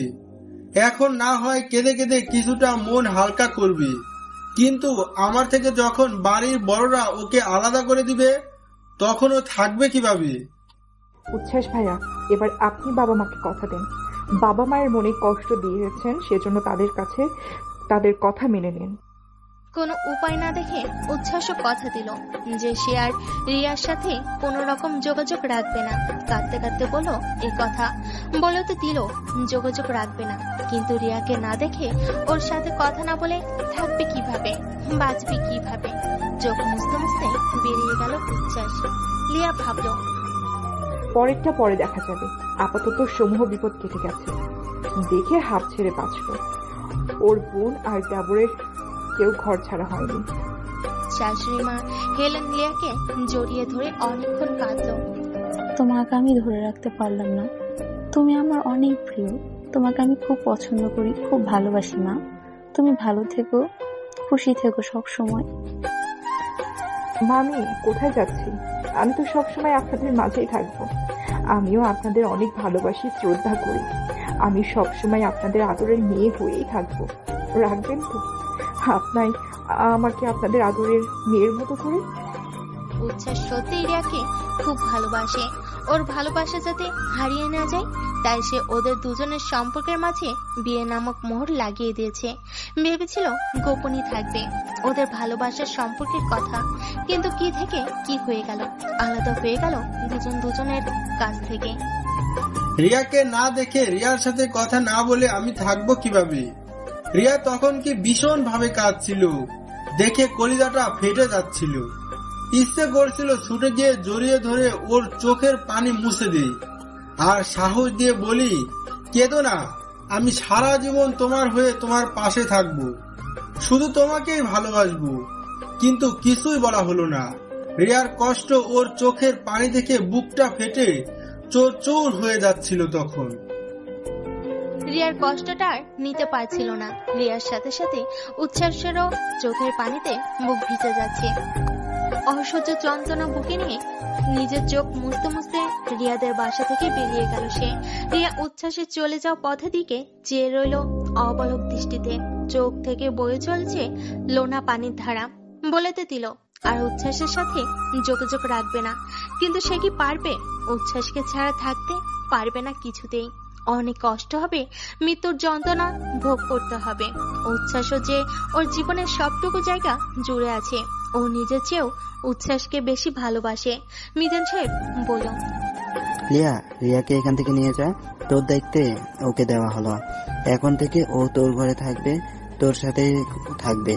এখন না হয় কেঁদে কেঁদে কিছুটা মন হালকা করবে, কিন্তু আমার থেকে যখন বাড়ির বড়রা ওকে আলাদা করে দিবে তখন ও থাকবে কিভাবে? উচ্ছ্বাস ভাইয়া, এবার আপনি বাবা মাকে কথা দেন। বাবা মায়ের মনে কষ্ট দিয়েছেন, সেজন্য তাদের কাছে তাদের কথা মেনে নিন। কোনো উপায় না দেখে উচ্ছ্বাসও কথা দিল যে সে আর রিয়ার সাথে কোনো রকম যোগাযোগ রাখবে না। কাঁদতে কাঁদতে বলো এই কথা, বলে তো দিল যোগাযোগ রাখবে না, কিন্তু রিয়াকে না দেখে ওর সাথে কথা না বলে থাকবে কিভাবে, বাঁচবে কিভাবে? চোখ মুছতে মুছতে বেরিয়ে গেল উচ্ছ্বাস। লিয়া ভাবলো পরেরটা পরে দেখা যাবে, আপাতত সমূহ বিপদ কেটে গেছে, দেখে হাত ছেড়ে বাঁচল। ওর বোন আর দেবরের কেউ ঘর ছাড়া হয়নি। শাশুড়ি মা হেলেন লিয়াকে জড়িয়ে ধরে অনেকক্ষণ কাঁদলো। তোমাকে আমি ধরে রাখতে পারলাম না। তুমি আমার অনেক প্রিয়, তোমাকে আমি খুব পছন্দ করি, খুব ভালোবাসি মা। তুমি ভালো থেকো, খুশি থেকো সব সময়। মা, আমি কোথায় যাচ্ছি? আমি তো সবসময় আপনাদের মাঝেই থাকবো। আমিও আপনাদের অনেক ভালোবাসি, শ্রদ্ধা করি। আমি সবসময় আপনাদের আদরের মেয়ে হয়েই থাকবো। রাখবেন তো আপনার আমাকে আপনাদের আদরের মেয়ের মতো করে? উচ্ছ্বাস সত্যি রিয়াকে খুব ভালোবাসে। ওর ভালোবাসা যাতে হারিয়ে না যায় তাই সে ওদের দুজনের সম্পর্কের মাঝে বিয়ে নামক মোহর লাগিয়ে দিয়েছে। ভেবেছিল গোপনই থাকবে ওদের ভালোবাসার সম্পর্কের কথা, কিন্তু কি থেকে কি হয়ে গেল, আলাদা হয়ে গেল দুজন দুজনের কাছ থেকে। রিয়াকে না দেখে রিয়ার সাথে কথা না বলে আমি থাকবো কিভাবে? রিয়া তখন কি ভীষণ ভাবে কাঁদছিল, দেখে কলিজাটা ফেটে যাচ্ছিল। ইচ্ছে করছিল ছুটে গিয়ে জড়িয়ে ধরে ওর চোখের পানি মুছে দিই আর সাহস দিয়ে বলি, কেঁদো না, আমি সারা জীবন তোমার হয়ে তোমার পাশে থাকবো, শুধু তোমাকেই ভালোবাসবো। কিন্তু কিছুই বলা হলো না। রিয়ার কষ্ট ওর চোখের পানি দেখে বুকটা ফেটে চোর হয়ে যাচ্ছিল তখন। রিয়ার কষ্টটা আর নিতে পারছিল না। রিয়ার সাথে সাথে উচ্ছ্বাসেরও চোখের পানিতে মুখ ভিজে যাচ্ছে। অসহ্য যন্ত্রণা বুকে নিয়ে নিজের চোখ মুছতে মুছতে রিয়াদের বাসা থেকে বেরিয়ে গেল সে। রিয়া উচ্ছ্বাসে চলে যাওয়া পথের দিকে চেয়ে রইল অবলক দৃষ্টিতে। চোখ থেকে বয়ে চলছে লোনা পানির ধারা। বলেতে দিল আর উচ্ছ্বাসের সাথে যোগাযোগ রাখবে না, কিন্তু সে কি পারবে? উচ্ছ্বাসকে ছাড়া থাকতে পারবে না কিছুতেই। অনেক কষ্ট হবে, মৃত্যুর যন্ত্রণা ভোগ করতে হবে। উচ্ছ্বাসও যে ওর জীবনের সবটুকু জায়গা জুড়ে আছে। ও নিজের চেয়েও উচ্ছ্বাসকে বেশি ভালোবাসে। মিজান সাহেব বলল, রিয়াকে এখান থেকে নিয়ে যা, তোর দায়িত্বে ওকে দেওয়া হলো। এখন থেকে ও তোর ঘরে থাকবে, তোর সাথে থাকবে।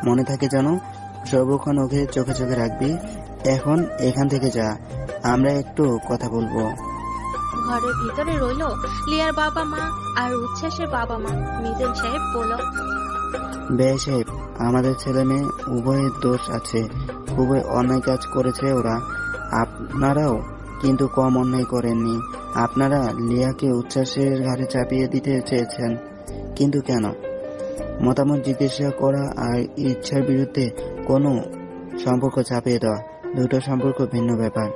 মনে থাকে যেন, সর্বক্ষণ ওকে চোখে চোখে রাখবি। এখন এখান থেকে যা, আমরা একটু কথা বলবো। ঘরের ভিতরে রইল লিয়ার বাবা মা আর উচ্ছ্বাসের বাবা মা। মিজান সাহেব বলল, বেশ সাহেব, আমাদের ছেলে মেয়ে উভয়ের দোষ আছে, খুবই অন্যায় কাজ করেছে ওরা। আপনারাও কিন্তু কম অন্যায় করেননি। আপনারা লিয়াকে উচ্ছ্বাসের ঘাড়ে চাপিয়ে দিতে চেয়েছেন, কিন্তু কেন? মতামত জিজ্ঞাসা করা আর ইচ্ছার বিরুদ্ধে কোনো সম্পর্ক চাপিয়ে দেওয়া দুটো সম্পর্ক ভিন্ন ব্যাপার।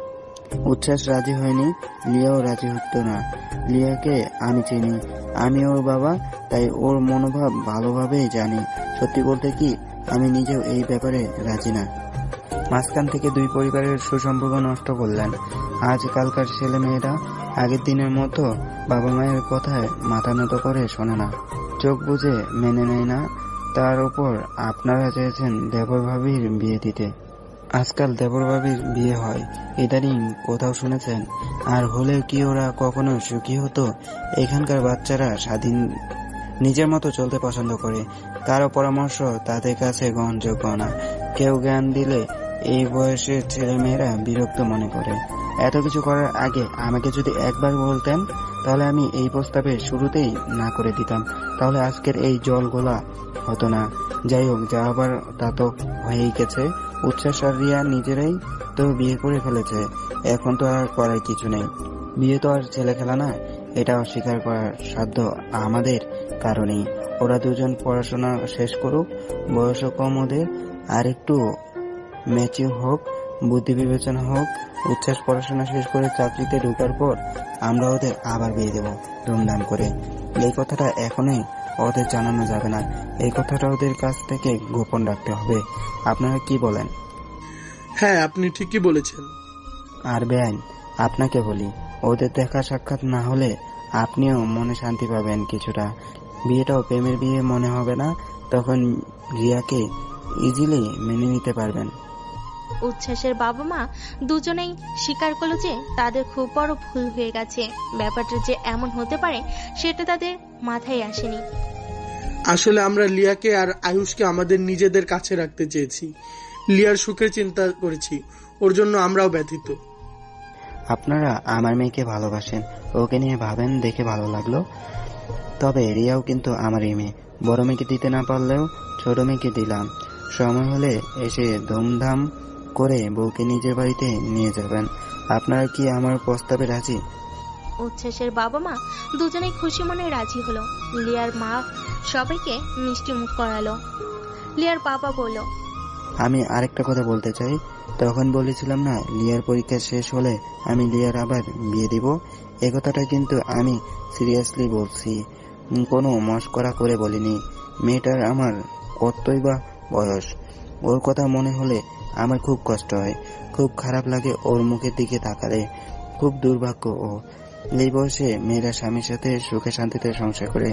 উচ্ছ্বাস রাজি হয়নি, লিয়াও রাজি হতো না। লিয়াকে আমি চিনি, আমি ওর বাবা, তাই ওর মনোভাব ভালোভাবেই জানি। সত্যি বলতে কি, আমি নিজেও এই ব্যাপারে রাজি না। মাঝখান থেকে দুই পরিবারের সুসম্পর্ক নষ্ট করলেন। আজকালকার ছেলে মেয়েরা আগের দিনের মতো বাবা মায়ের কথায় মাথা নত করে শোনে না, চোখ বুঝে মেনে নেয় না। তার উপর আপনারা চেয়েছেন দেবর ভাবির বিয়ে দিতে। আজকাল দেবর ভাবির বিয়ে হয়, ইদানিং কোথাও শুনেছেন? আর হলেও কি ওরা কখনো সুখী হতো? এখানকার বাচ্চারা স্বাধীন, নিজের মতো চলতে পছন্দ করে। কারো পরামর্শ তাদের কাছে গ্রহণযোগ্য না। কেউ জ্ঞান দিলে এই বয়সের ছেলে মেয়েরা বিরক্ত মনে করে। এত কিছু করার আগে আমাকে যদি একবার বলতেন, তাহলে আমি এই প্রস্তাবে শুরুতেই না করে দিতাম, তাহলে আজকের এই জল গোলা হতো না। যাই হোক, যা আবার তা তো হয়েই গেছে। উচ্ছ্বাস আর রিয়া নিজেরাই তো বিয়ে করে ফেলেছে, এখন তো আর করার কিছু নেই। বিয়ে তো আর ছেলে খেলা না, এটা অস্বীকার করার সাধ্য আমাদের কারণেই। ওরা দুজন পড়াশোনা শেষ করুক, বয়সও কম ওদের, আর একটু ম্যাচিউর হোক, বুদ্ধি বিবেচনা হোক। উচ্ছ্বাস পড়াশোনা শেষ করে চাকরিতে ঢোকার পর আমরা ওদের আবার বিয়ে দেব ধুমধাম করে। এই কথাটা এখনই ওদের জানানো যাবে না, এই কথাটা ওদের কাছ থেকে গোপন রাখতে হবে। আপনারা কি বলেন? হ্যাঁ, আপনি ঠিকই বলেছেন। আর বেআইন, আপনাকে বলি, ওদের দেখা সাক্ষাৎ না হলে আপনিও মনে শান্তি পাবেন কিছুটা। বিয়েটাও প্রেমের বিয়ে মনে হবে না, তখন রিয়াকে ইজিলি মেনে নিতে পারবেন। উচ্ছ্বাসের বাবা মা দুজনেই স্বীকার করলো যে তাদের খুব বড় ভুল হয়ে গেছে। ব্যাপারটা যে এমন হতে পারে সেটা তাদের মাথায় আসেনি। আসলে আমরা লিয়াকে আর আয়ুষকে আমাদের নিজেদের কাছে রাখতে চেয়েছি। লিয়ার সুখের চিন্তা করেছি, ওর জন্য আমরাও ব্যথিত। আপনারা আমার মেয়েকে ভালোবাসেন, ওকে নিয়ে ভাবেন দেখে ভালো লাগলো। তবে রিয়াও কিন্তু আমারই মেয়ে। বড় মেয়েকে দিতে না পারলেও ছোট মেয়েকে দিলাম। সময় হলে এসে ধুমধাম করে বউকে নিজের বাড়িতে নিয়ে যাবেন। আপনারা কি আমার প্রস্তাবে রাজি? উচ্ছ্বাসের বাবা মা দুজনেই খুশি মনে রাজি হলো। লিয়ার মা সবাইকে মিষ্টি মুখ করালো। লিয়ার বাবা বলল, আমি আরেকটা কথা বলতে চাই। তখন বলেছিলাম না, লিয়ার পরীক্ষা শেষ হলে আমি লিয়ার আবার বিয়ে দিব। এ কথাটা কিন্তু আমি সিরিয়াসলি বলছি, কোনো মস্করা করে বলিনি। মেয়েটার আমার কতই বা বয়স, ওর কথা মনে হলে আমার খুব কষ্ট হয়, খুব খারাপ লাগে ওর মুখের দিকে তাকালে। খুব দুর্ভাগ্য ও। এই বয়সে মেয়েরা স্বামীর সাথে সুখে শান্তিতে সংসার করে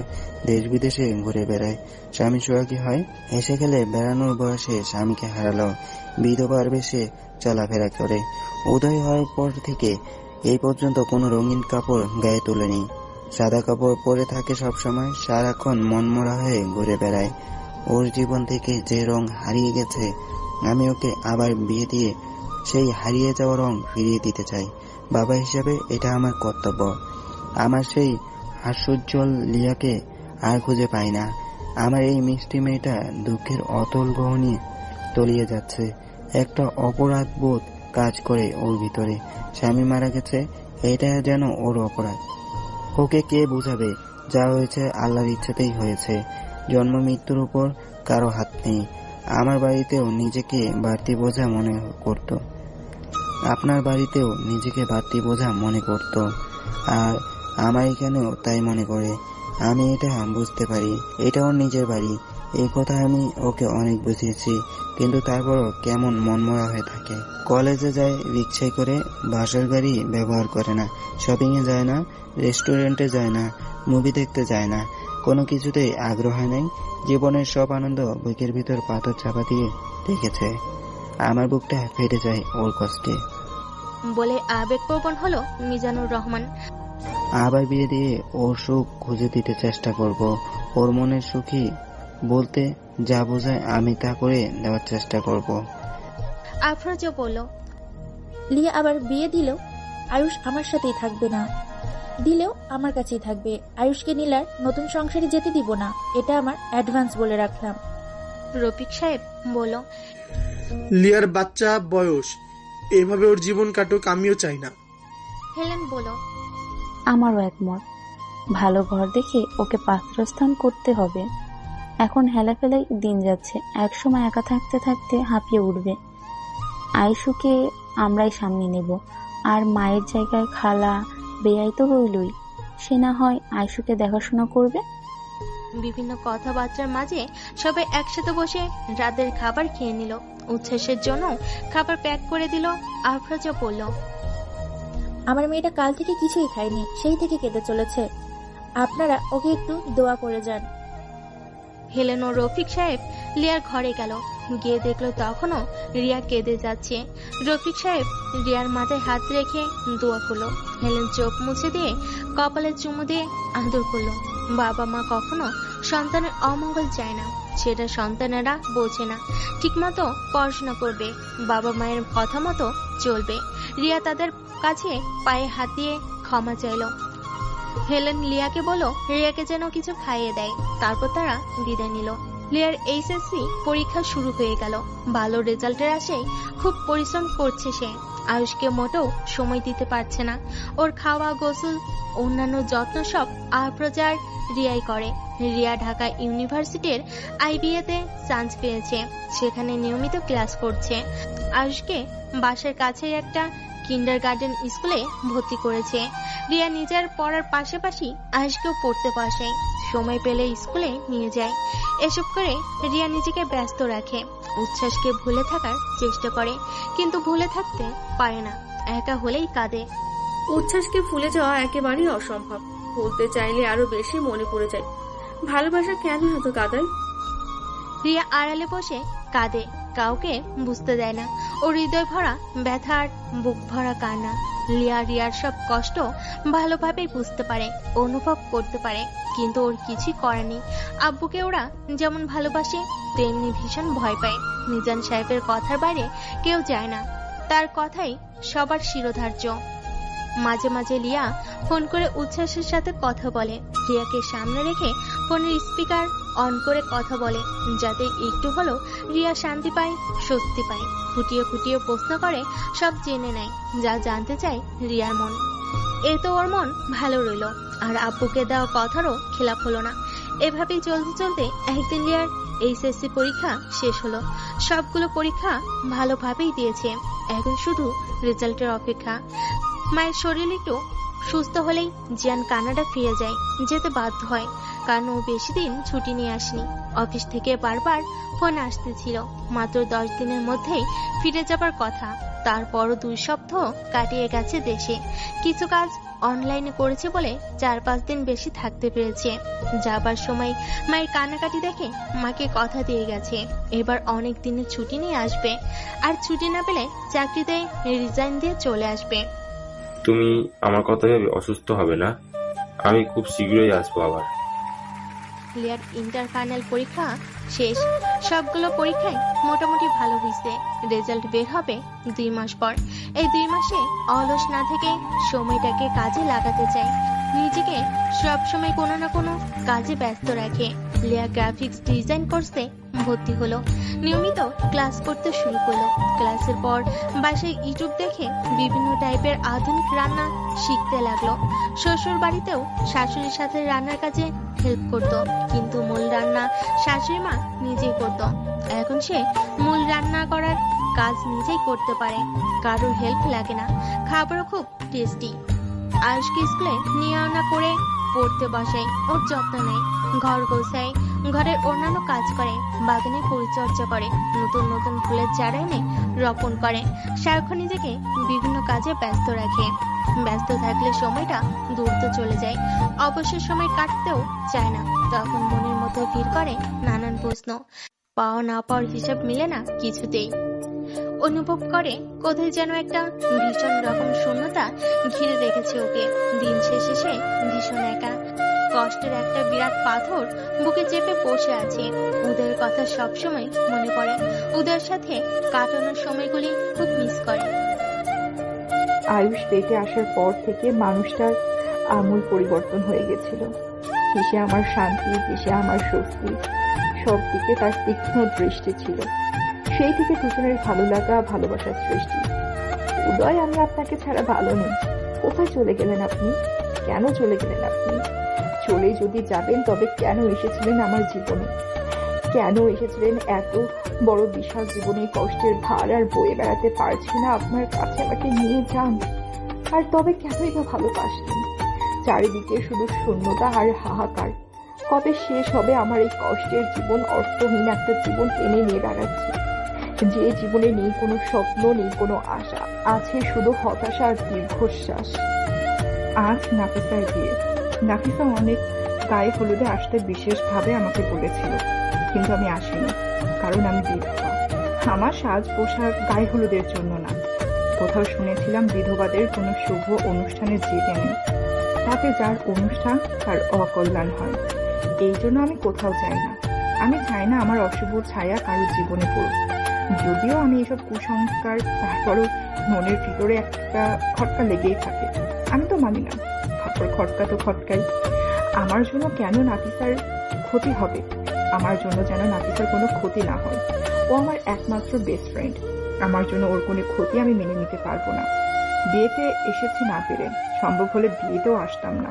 দেশ বিদেশে ঘুরে বেড়ায়, স্বামী সোহাগী হয়। এসে গেলে বেড়ানোর বয়সে স্বামীকে হারালো, বিধবার বেশে চলাফেরা করে। উদয় হওয়ার পর থেকে এই পর্যন্ত কোনো রঙিন কাপড় গায়ে তোলেনি, সাদা কাপড় পরে থাকে সবসময়, সারাক্ষণ মনমরা হয়ে ঘুরে বেড়ায়। ওর জীবন থেকে যে রং হারিয়ে গেছে, আমি ওকে আবার বিয়ে দিয়ে সেই হারিয়ে যাওয়া রং ফিরিয়ে দিতে চাই। বাবা হিসাবে এটা আমার কর্তব্য। আমার সেই হাস্যোজ্জ্বল লিয়াকে আর খুঁজে পাই না। আমার এই মিষ্টি মেয়েটা দুঃখের অতল গহনে তলিয়ে যাচ্ছে। একটা অপরাধ বোধ কাজ করে ওর ভিতরে। স্বামী মারা গেছে, এটা যেন ওর অপরাধ। ওকে কে বুঝাবে? যা হয়েছে আল্লাহর ইচ্ছাতেই হয়েছে। জন্ম মৃত্যুর উপর কারো হাত নেই। আমার বাড়িতেও নিজেকে বাড়তি বোঝা মনে করত, আপনার বাড়িতেও নিজেকে বাড়তি বোঝা মনে করত, আর আমার এখানেও তাই মনে করে। আমি এটা বুঝতে পারি, এটা ওর নিজের বাড়ি। এই কথা আমি ওকে অনেক বুঝিয়েছি, কিন্তু তারপরও কেমন মনমরা হয়ে থাকে। কলেজে যায় রিক্সায় করে, বাসের গাড়ি ব্যবহার করে না, শপিংয়ে যায় না, রেস্টুরেন্টে যায় না, মুভি দেখতে যায় না, কোনো কিছুতেই আগ্রহ নেই। জীবনের সব আনন্দ বুকের ভিতর পাথর চাপা দিয়ে রেখেছে। আমার বুকটা ফেটে যায় ওর কষ্টে। বলে আবেগপ্রবণ হলো মিজানুর রহমান। আবার বিয়ে দিয়ে ওর সুখ খুঁজে দিতে চেষ্টা করব। ওর মনের সুখী বলতে যা বোঝায় আমি তা করে দেওয়ার চেষ্টা করব। আফরোজা বলল, লিয়া আবার বিয়ে দিলেও আয়ুষ আমার সাথেই থাকবে না, দিলেও আমার কাছেই থাকবে। আয়ুষকে নীলার নতুন সংসারে যেতে দিব না, এটা আমার অ্যাডভান্স বলে রাখলাম। রফিক সাহেব বলল, লিয়ার বাচ্চা বয়স, এভাবে ওর জীবন কাটুক আমিও চাই না। হেলেন বলল, আমারও একমত। ভালো ঘর দেখে ওকে পাত্রস্থান করতে হবে। এখন হেলাফেলাই দিন যাচ্ছে, একসময় একা থাকতে থাকতে হাঁপিয়ে উঠবে। আয়ুষকে আমরাই সামনে নেব, আর মায়ের জায়গায় খালা বেয়াই তো রইলই, সে না হয় আয়ুষকে দেখাশোনা করবে। বিভিন্ন কথাবার্তার মাঝে সবাই একসাথে বসে রাতের খাবার খেয়ে নিল। উচ্ছ্বাসের জন্য খাবার প্যাক করে দিল। আফরোজা বলল, আমার মেয়েটা কাল থেকে কিছুই খায়নি, সেই থেকে কেঁদে চলেছে, আপনারা ওকে একটু দোয়া করে যান। হেলেন ও রফিক সাহেব লিয়ার ঘরে গেল। গিয়ে দেখলো তখনও রিয়া কেঁদে যাচ্ছে। রফিক সাহেব রিয়ার মাথায় হাত রেখে দোয়া করলো। হেলেন চোখ মুছে দিয়ে কপালে চুমু দিয়ে আদর করলো। বাবা মা কখনো সন্তানের অমঙ্গল চায় না, সেটা সন্তানেরা বোঝে না। ঠিকমতো পড়াশোনা করবে, বাবা মায়ের কথা মতো চলবে। রিয়া তাদের কাছে পায়ে হাত দিয়ে ক্ষমা চাইলো। হেলেন লিয়াকে বলল রিয়াকে যেন কিছু খাইয়ে দেয়। তারপর তারা বিদায় নিল। লিয়ার এইচএসসি পরীক্ষা শুরু হয়ে গেল। ভালো রেজাল্টের আশায় খুব পরিশ্রম করছে সে। আয়ুষকে মোটেও সময় দিতে পারছে না। ওর খাওয়া, গোসল, অন্যান্য যত্ন সব আফরোজার রিয়াই করে। রিয়া ঢাকা ইউনিভার্সিটির আইবিএতে চান্স পেয়েছে, সেখানে নিয়মিত ক্লাস করছে। আয়ুষকে বাসার কাছেই একটা কিন্ডারগার্টেন স্কুলে ভর্তি করেছে। রিয়া নিজের পড়ার পাশাপাশি আয়ুষকেও পড়তে বসায়, সময় পেলে স্কুলে নিয়ে যায়। এসব করে রিয়া নিজেকে ব্যস্ত রাখে। উচ্ছ্বাসকে ভুলে থাকার চেষ্টা করে, কিন্তু ভুলে থাকতে পারে না। একা হলেই কাঁদে। উচ্ছ্বাসকে ভুলে যাওয়া একেবারেই অসম্ভব। বলতে চাইলে আরো বেশি মনে পড়ে যায়। ভালোবাসা কেন এত কাঁদায়? রিয়া আড়ালে বসে কাঁদে, কাউকে বুঝতে দেয় না। ও হৃদয় ভরা ব্যথা আর বুক ভরা কান্না। রিয়ার সব কষ্ট ভালোভাবেই বুঝতে পারে, অনুভব করতে পারে, কিন্তু ওর কিছুই করার নেই। আব্বুকে ওরা যেমন ভালোবাসে তেমনি ভীষণ ভয় পায়। মিজান সাহেবের কথার বাইরে কেউ যায় না, তার কথাই সবার শিরোধার্য। মাঝে মাঝে লিয়া ফোন করে উচ্ছ্বাসের সাথে কথা বলে। রিয়াকে সামনে রেখে ফোনের স্পিকার অন করে কথা বলে, যাতে একটু হলেও রিয়া শান্তি পায়, স্বস্তি পায়। খুঁটিয়ে খুঁটিয়ে প্রশ্ন করে, সব জেনে নেয় যা জানতে চায় রিয়ার মন। এ তো ওর মন ভালো রইল, আর আব্বুকে দেওয়া কথারও খেলাপ হলো না। এভাবেই চলতে চলতে একদিন লিয়ার এইচএসসি পরীক্ষা শেষ হলো। সবগুলো পরীক্ষা ভালোভাবেই দিয়েছে, এখন শুধু রেজাল্টের অপেক্ষা। মায়ের শরীর একটু সুস্থ হলেই জিয়ান কানাডা ফিরে যায়, যেতে বাধ্য হয়, কারণ ও বেশি দিন ছুটি নিয়ে আসেনি। অফিস থেকে বারবার ফোন আসতেছিল। মাত্র 10 দিনের মধ্যেই ফিরে যাবার কথা, তারপরও 2 সপ্তাহ কাটিয়ে গেছে দেশে। কিছু কাজ অনলাইনে করেছে বলে 4-5 দিন বেশি থাকতে পেরেছে। যাবার সময় মায়ের কান্নাকাটি দেখে মাকে কথা দিয়ে গেছে এবার অনেক দিনের ছুটি নিয়ে আসবে, আর ছুটি না পেলে চাকরিতে রিজাইন দিয়ে চলে আসবে। তুমি আমার কথা ভেবে অসুস্থ হবে না, আমি খুব শীঘ্রই আসবো আবার। লিয়ার ইন্টার ফাইনাল পরীক্ষা শেষ। সবগুলো পরীক্ষায় মোটামুটি ভালো হয়েছে। রেজাল্ট বের হবে 2 মাস পর। এই 2 মাসে অলস না থেকে সময়টাকে কাজে লাগাতে চাই। নিজেকে সবসময় কোনো না কোনো কাজে ব্যস্ত রাখে। লিয়া গ্রাফিক্স ডিজাইন কোর্সে ভর্তি হলো। নিয়মিত ক্লাস করতে শুরু করলো। ক্লাসের পর বাসায় ইউটিউব দেখে বিভিন্ন টাইপের আধুনিক রান্না শিখতে লাগলো। শ্বশুর বাড়িতেও শাশুড়ির সাথে রান্নার কাজে হেল্প করত, কিন্তু মূল রান্না শাশুড়ি মা নিজেই করত। এখন সে মূল রান্না করার কাজ নিজেই করতে পারে, কারোর হেল্প লাগে না। খাবারও খুব টেস্টি। আয়ুষকে স্কুলে নিয়ে আনা করে পড়তে বসাই, ওর যত্ন নেয়, ঘর গোছায়, ঘরের অন্যান্য কাজ করে, বাগানে পরিচর্যা করে, নতুন নতুন ফুলের চারা এনে রোপণ করে। সারাক্ষণ নিজেকে বিভিন্ন কাজে ব্যস্ত রাখে। ব্যস্ত থাকলে সময়টা দ্রুত চলে যায়। অবসর সময় কাটতেও চায় না। তখন মনের মধ্যে ভিড় করে নানান প্রশ্ন। পাওয়া না পাওয়ার হিসাব মিলে না কিছুতেই। অনুভব করে কোথায় যেন একটা ভীষণ রকম শূন্যতা ঘিরে রেখেছে ওকে। দিন শেষে সে ভীষণ একা। কষ্টের একটা বিরাট পাথর বুকে চেপে বসে আছে। উদয়ের কথা সবসময় মনে পড়ে। উদয়ের সাথে কাটানোর সময়গুলি খুব মিস করে। আয়ুষ পেটে আসার পর থেকে মানুষটার আমূল পরিবর্তন হয়ে গেছিল। কিসে আমার শান্তি, কিসে আমার স্বস্তি, সব দিকে তার তীক্ষ্ণ দৃষ্টি ছিল। সেই থেকে দুজনের ভালো লাগা, ভালোবাসার সৃষ্টি। উদয়, আমি আপনাকে ছাড়া ভালো নেই। কোথায় চলে গেলেন আপনি? কেন চলে গেলেন আপনি? চলে যদি যাবেন তবে কেন এসেছিলেন আমার জীবনে? কেন এসেছিলেন? এত বড় বিশাল জীবনে কষ্টের ভার আর বয়ে বেড়াতে পারছি না, আপনার কাছে আমাকে নিয়ে যান। আর তবে কেনই বা ভালোবাসলেন? চারিদিকে শুধু শূন্যতা আর হাহাকার। কবে শেষ হবে আমার এই কষ্টের জীবন? অর্থহীন একটা জীবন টেনে নিয়ে দাঁড়াচ্ছে, যে জীবনে নেই কোনো স্বপ্ন, নেই কোনো আশা, আছে শুধু হতাশা আর দীর্ঘশ্বাস। আজ নাফিসার বিয়ে। নাফিসা অনেক গায়ে হলুদে আসতে বিশেষভাবে আমাকে বলেছিল, কিন্তু আমি আসিনি, কারণ আমি বিধবা। আমার সাজ পোশাক গায়ে হলুদের জন্য না। কোথাও শুনেছিলাম বিধবাদের কোনো শুভ অনুষ্ঠানে যেতে নেই, তাতে যার অনুষ্ঠান তার অকল্যাণ হয়। এই জন্য আমি কোথাও যাই না। আমি চাই না আমার অশুভ ছায়া কারোর জীবনে পড়ুক। যদিও আমি এসব কুসংস্কার, তারপরও মনের ভিতরে একটা খটকা লেগেই থাকে। আমি তো মানি না, তারপর খটকা তো খটকাই। আমার জন্য কেন নাফিসার ক্ষতি হবে? আমার জন্য যেন নাফিসার কোনো ক্ষতি না হয়। ও আমার একমাত্র বেস্ট ফ্রেন্ড। আমার জন্য ওর কোনো ক্ষতি আমি মেনে নিতে পারবো না। বিয়েতে এসেছি না পেরে, সম্ভব হলে বিয়েতেও আসতাম না।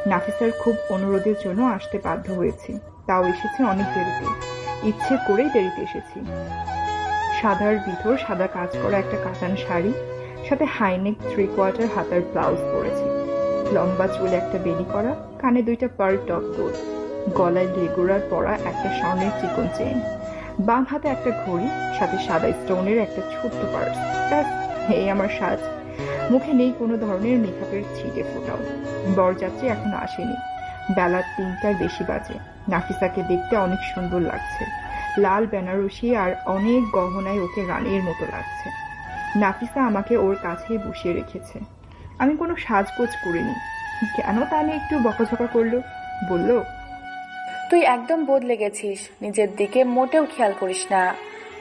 নাফিসার খুব অনুরোধের জন্য আসতে বাধ্য হয়েছি, তাও এসেছি অনেক দেরিতে। ইচ্ছে করেই দেরিতে এসেছি। সাদার ভিতর সাদা কাজ করা একটা কাতান শাড়ি, সাথে হাইনেক 3/4 হাতার ব্লাউজ পরেছি। লম্বা চুলে একটা বেনি করা, কানে 2টা পার্ল টপ গোল, গলায় লেগুরার পরা একটা স্বর্ণের চিকন চেইন, বাম হাতে একটা ঘড়ি, সাথে সাদা স্টোনের একটা ছোট্ট পার্স। ব্যাস, এই আমার সাজ। মুখে নেই কোনো ধরনের মেকআপের ছিটে ফোটাও। বরযাত্রী এখনো আসেনি। বেলা 3টার বেশি বাজে। নাফিসাকে দেখতে অনেক সুন্দর লাগছে। লাল বেনারসি আর অনেক গহনায় ওকে রানীর মতো লাগছে। নাফিসা আমাকে ওর কাছেই বসিয়ে রেখেছে। আমি কোনো সাজগোজ করিনি। কেন তা নিয়ে একটু বকাঝকা করলো। বলল, তুই একদম বদলে গেছিস, নিজের দিকে মোটেও খেয়াল করিস না।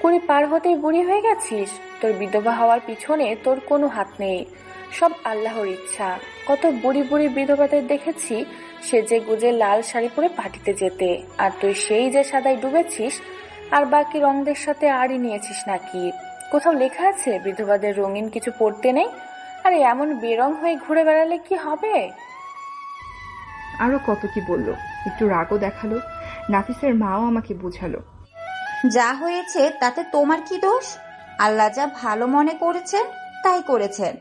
20 পার হতেই বুড়ি হয়ে গেছিস। তোর বিধবা হওয়ার পিছনে তোর কোনো হাত নেই, সব আল্লাহর ইচ্ছা। কত বুড়ি বুড়ি বিধবাদের দেখেছি সেজে গুজে লাল শাড়ি পরে পার্টিতে যেতে, আর তুই সেই যে সাদায় ডুবেছিস আর বাকি রঙদের সাথে আড়ি নিয়েছিস নাকি? কোথাও লেখা আছে বিধবাদের রঙিন কিছু পরতে নেই? আরে এমন বেরং হয়ে ঘুরে বেড়ালে কি হবে? আরো কত কি বলল, একটু রাগও দেখালো। নাফিসের মাও আমাকে বুঝালো, যা হয়েছে তাতে তোমার কি দোষ? আল্লাহ যা ভালো মনে করেছেন তাই করেছেন।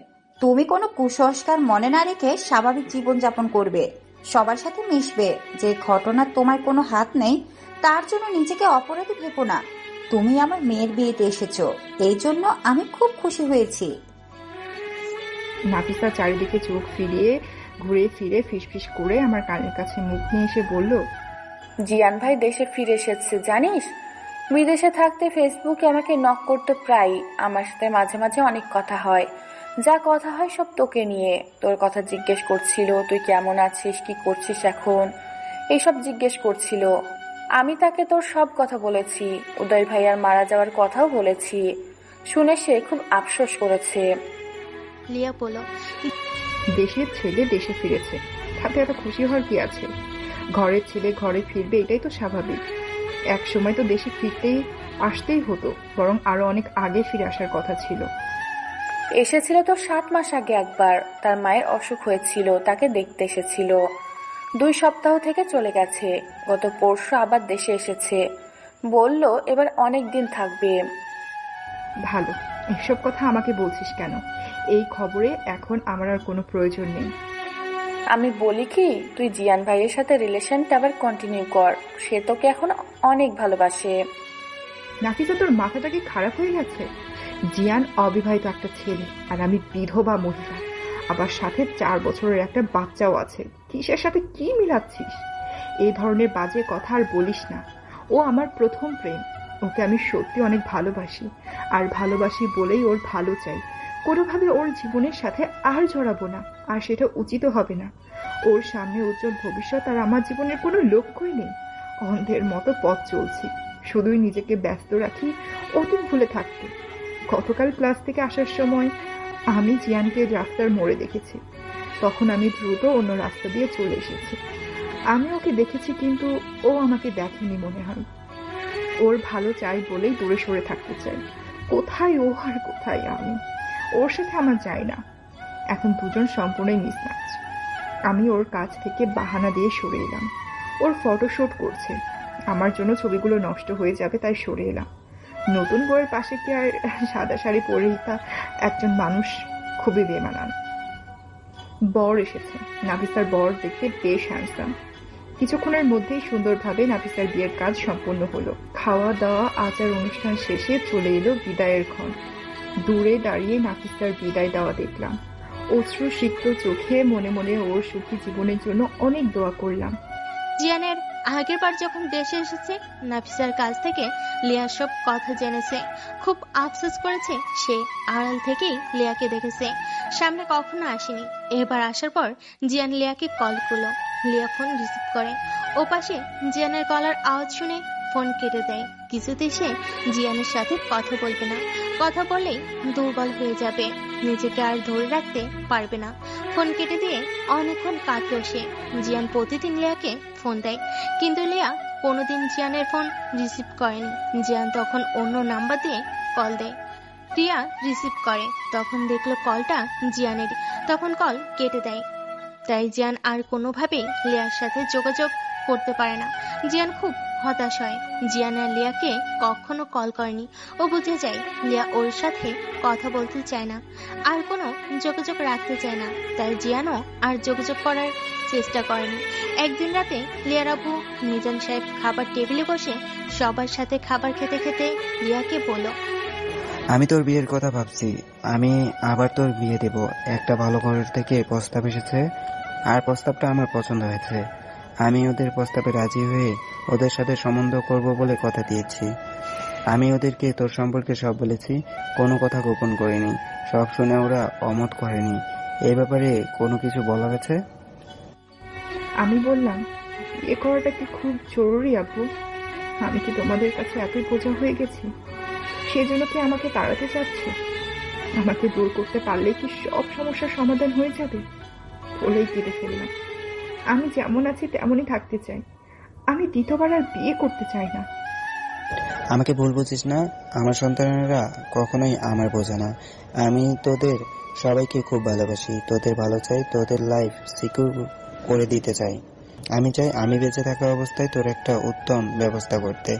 তুমি কোনো কুসংস্কার মনে না রেখে স্বাভাবিক জীবনযাপন করবে, সবার সাথে মিশবে। যে ঘটনার তোমার কোনো হাত নেই তার জন্য নিজেকে অপরাধী ভেবো না। তুমি আমার মেয়ের বিয়েতে এসেছো, এই জন্য আমি খুব খুশি হয়েছি। নাফিসা চারিদিকে চোখ ফিরিয়ে ঘুরে ফিরে ফিসফিস করে আমার কানের কাছে মুখ নিয়ে এসে বলল, জিয়ান ভাই দেশে ফিরে এসেছে জানিস? বিদেশে থাকতে ফেসবুকে আমাকে নক করতে প্রায়। আমার সাথে মাঝে মাঝে অনেক কথা হয়, যা কথা হয় সব তোকে নিয়ে। তোর কথা জিজ্ঞেস করছিল, তুই কেমন আছিস, কি করছিস এখন। এইসব জিজ্ঞেস করছিল। আমি তাকে তোর সব কথা বলেছি, উদয় ভাইয়ার মারা যাওয়ার কথাও বলেছি। শুনে সে খুব আফসোস করেছে। লিয়া বলল, দেশের ছেলে দেশে ফিরেছে, তাতে এত খুশি হওয়ার কি আছে? ঘরের ছেলে ঘরে ফিরবে, এটাই তো স্বাভাবিক। এক সময় তো দেশে আসতেই হতো, বরং আরো অনেক আগে ফিরে আসার কথা ছিল। এসেছিল তো 7 মাস আগে একবার, তার মায়ের অসুখ হয়েছিল, তাকে দেখতে এসেছিল। 2 সপ্তাহ থেকে চলে গেছে, গত পরশু আবার দেশে এসেছে। বলল এবার অনেক দিন থাকবে। ভালো, এসব কথা আমাকে বলছিস কেন? এই খবরে এখন আমার আর কোনো প্রয়োজন নেই। আমি বলি কি, তুই জিয়ান ভাইয়ের সাথে রিলেশনটা আবার কন্টিনিউ কর, সে তোকে এখন অনেক ভালোবাসে। নাফিসা, তোর মাথাটা কি খারাপ হয়ে গেছে? জিয়ান অবিবাহিত একটা ছেলে, আর আমি বিধবা মহিলা, আবার সাথে 4 বছরের একটা বাচ্চাও আছে। কিসের সাথে কি মিলাচ্ছিস? এই ধরনের বাজে কথা আর বলিস না। ও আমার প্রথম প্রেম, ওকে আমি সত্যি অনেক ভালোবাসি, আর ভালোবাসি বলেই ওর ভালো চাই। কোনোভাবে ওর জীবনের সাথে আর জড়াবো না, আর সেটা উচিত হবে না। ওর সামনে উজ্জ্বল ভবিষ্যৎ, আর আমার জীবনের কোনো লক্ষ্যই নেই। অন্ধের মতো পথ চলছি, শুধুই নিজেকে ব্যস্ত রাখি অতীত ভুলে থাকতে। গতকাল ক্লাস থেকে আসার সময় আমি জিয়ানকে রাস্তার মোড়ে দেখেছি, তখন আমি দ্রুত অন্য রাস্তা দিয়ে চলে এসেছি। আমি ওকে দেখেছি, কিন্তু ও আমাকে দেখেনি মনে হয়। ওর ভালো চাই বলেই দূরে সরে থাকতে চাই। কোথায় ও আর কোথায় আমি? ওর সাথে আমার যায় না। এখন দুজন সম্পূর্ণই মিসম্যাচ। আমি ওর কাছ থেকে বাহানা দিয়ে সরে এলাম। ওর ফটোশুট করছে, আমার জন্য ছবিগুলো নষ্ট হয়ে যাবে তাই সরে এলাম। নতুন বউয়ের পাশে কি আর সাদা শাড়ি পরিহিতা একজন মানুষ খুবই বেমানান। বর এসেছে। নাফিসার বর দেখতে বেশ হ্যান্ডসাম। কিছুক্ষণের মধ্যেই সুন্দরভাবে নাফিসার বিয়ের কাজ সম্পন্ন হলো। খাওয়া দাওয়া আচার অনুষ্ঠান শেষে চলে এলো বিদায়ের ক্ষণ। দূরে দাঁড়িয়ে নাফিসার বিদায় দেওয়া দেখলাম। অশ্রু সিক্ত চোখে মনে মনে ওর সুখী জীবনের জন্য অনেক দোয়া করলাম। জিয়ানের আগের বার যখন দেশে এসেছে, নাফিসার কাছ থেকে লিয়ার সব কথা জেনেছে। খুব আফসোস করেছে, সে আড়াল থেকেই লিয়াকে দেখেছে, সামনে কখনো আসেনি। এবার আসার পর জিয়ান লিয়াকে কল করলো। লিয়া ফোন রিসিভ করে। ও পাশে জিয়ানের গলার আওয়াজ শুনে ফোন কেটে দেয়। কিছুতেই সে জিয়ানের সাথে কথা বলবে না, কথা বললেই দুর্বল হয়ে যাবে, নিজেকে আর ধরে রাখতে পারবে না। ফোন কেটে দিয়ে অনেকক্ষণ কাঁদল সে। জিয়ান প্রতিদিন লিয়াকে ফোন দেয়, কিন্তু লিয়া কোনোদিন জিয়ানের ফোন রিসিভ করেনি। জিয়ান তখন অন্য নাম্বার দিয়ে কল দেয়। প্রিয়া রিসিভ করে, তখন দেখলো কলটা জিয়ানের, তখন কল কেটে দেয়। তাই জিয়ান আর কোনোভাবেই লিয়ার সাথে যোগাযোগ করতে পারে না। জিয়ান খুব হতাশ হয়। জিয়ান আর লিয়াকে কখনো কল করেনি। ও বুঝে যায় লিয়া ওর সাথে কথা বলতে চায় না, আর কোনো যোগাযোগ রাখতে চায় না। তাই জিয়ানও আর যোগাযোগ করার চেষ্টা করেনি। একদিন রাতে লিয়ার আব্বু মিজান সাহেব খাবার টেবিলে বসে সবার সাথে খাবার খেতে খেতে লিয়াকে বলল, আমি তোর বিয়ের কথা ভাবছি। আমি আবার তোর বিয়ে দেব। একটা ভালো ঘরের থেকে প্রস্তাব এসেছে, আর প্রস্তাবটা আমার পছন্দ হয়েছে। আমি ওদের প্রস্তাবে রাজি হয়ে ওদের সাথে সম্বন্ধ করব বলে কথা দিয়েছি। আমি ওদেরকে তোর সম্পর্কে সব বলেছি, কোনো কথা গোপন করিনি। সব শুনে ওরা অমত করেনি। এই ব্যাপারে কোনো কিছু বলা গেছে? আমি বললাম, বিয়ে করাটা কি খুব জরুরি আব্বু? আমি কি তোমাদের কাছে এতই বোঝা হয়ে গেছি? সেজন্য কি আমাকে তাড়াতে চাচ্ছ? আমাকে দূর করতে পারলে কি সব সমস্যার সমাধান হয়ে যাবে? বলেই কেটে ফেললাম। আমি যেমন আছি তেমনই থাকতে চাই। আমি দ্বিতীয়বার আর বিয়ে করতে চাই না। আমাকে ভুল বুঝিস না, আমার সন্তানেরা কখনোই আমার বোঝে না। আমি তোদের সবাইকে খুব ভালোবাসি, তোদের ভালো চাই, তোদের লাইফ সিকিউর করে দিতে চাই। আমি চাই আমি বেঁচে থাকা অবস্থায় তোর একটা উত্তম ব্যবস্থা করতে।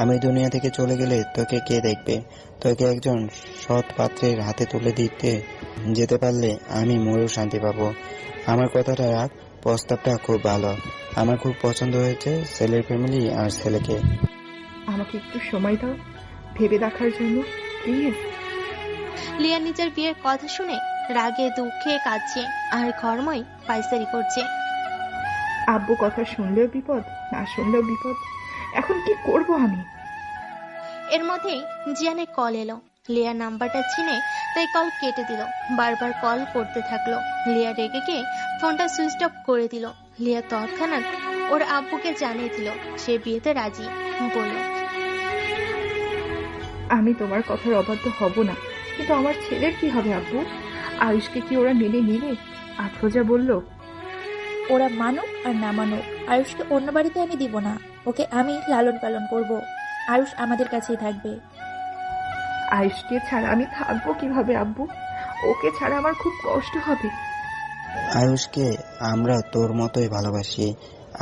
আমি দুনিয়া থেকে চলে গেলে তোকে কে দেখবে? তোকে একজন সৎ পাত্রের হাতে তুলে দিতে যেতে পারলে আমি মরেও শান্তি পাবো। আমার কথাটা রাখ, প্রস্তাবটা খুব ভালো, আমার খুব পছন্দ হয়েছে ছেলের ফ্যামিলি আর ছেলেকে। আমাকে একটু সময় দাও ভেবে দেখার জন্য, প্লিজ। লিয়া নিজের বিয়ের কথা শুনে রাগে দুঃখে কাঁদছে, আর ঘরময় পাইচারি করছে। আব্বু কথা শুনলেও বিপদ, না শুনলেও বিপদ। এখন কি করব আমি? এর মধ্যেই জিয়ানের কল এলো। লিয়া নাম্বারটা চিনে তাই কল কেটে দিল। বারবার কল করতে থাকলো। লিয়া রেগে গিয়ে ফোনটা সুইচ অফ করে দিল। লিয়া তৎক্ষণাৎ ওর আব্বুকে জানিয়ে দিল সে বিয়েতে রাজি। বলল, আমি তোমার কথার অবাধ্য হব না, কিন্তু আমার ছেলের কি হবে আব্বু? আয়ুষকে কি ওরা মেনে নিবে? আফরোজা বলল, ওরা মানুক আর না মানুক, আয়ুষকে অন্য বাড়িতে আমি দিব না। ওকে আমি লালন পালন করব। আয়ুষ আমাদের কাছেই থাকবে। আয়ুষকে ছাড়া আমি থাকবো কিভাবে আব্বু? ওকে ছাড়া আমার খুব কষ্ট হবে। আয়ুষকে আমরা তোর মতোই ভালোবাসি,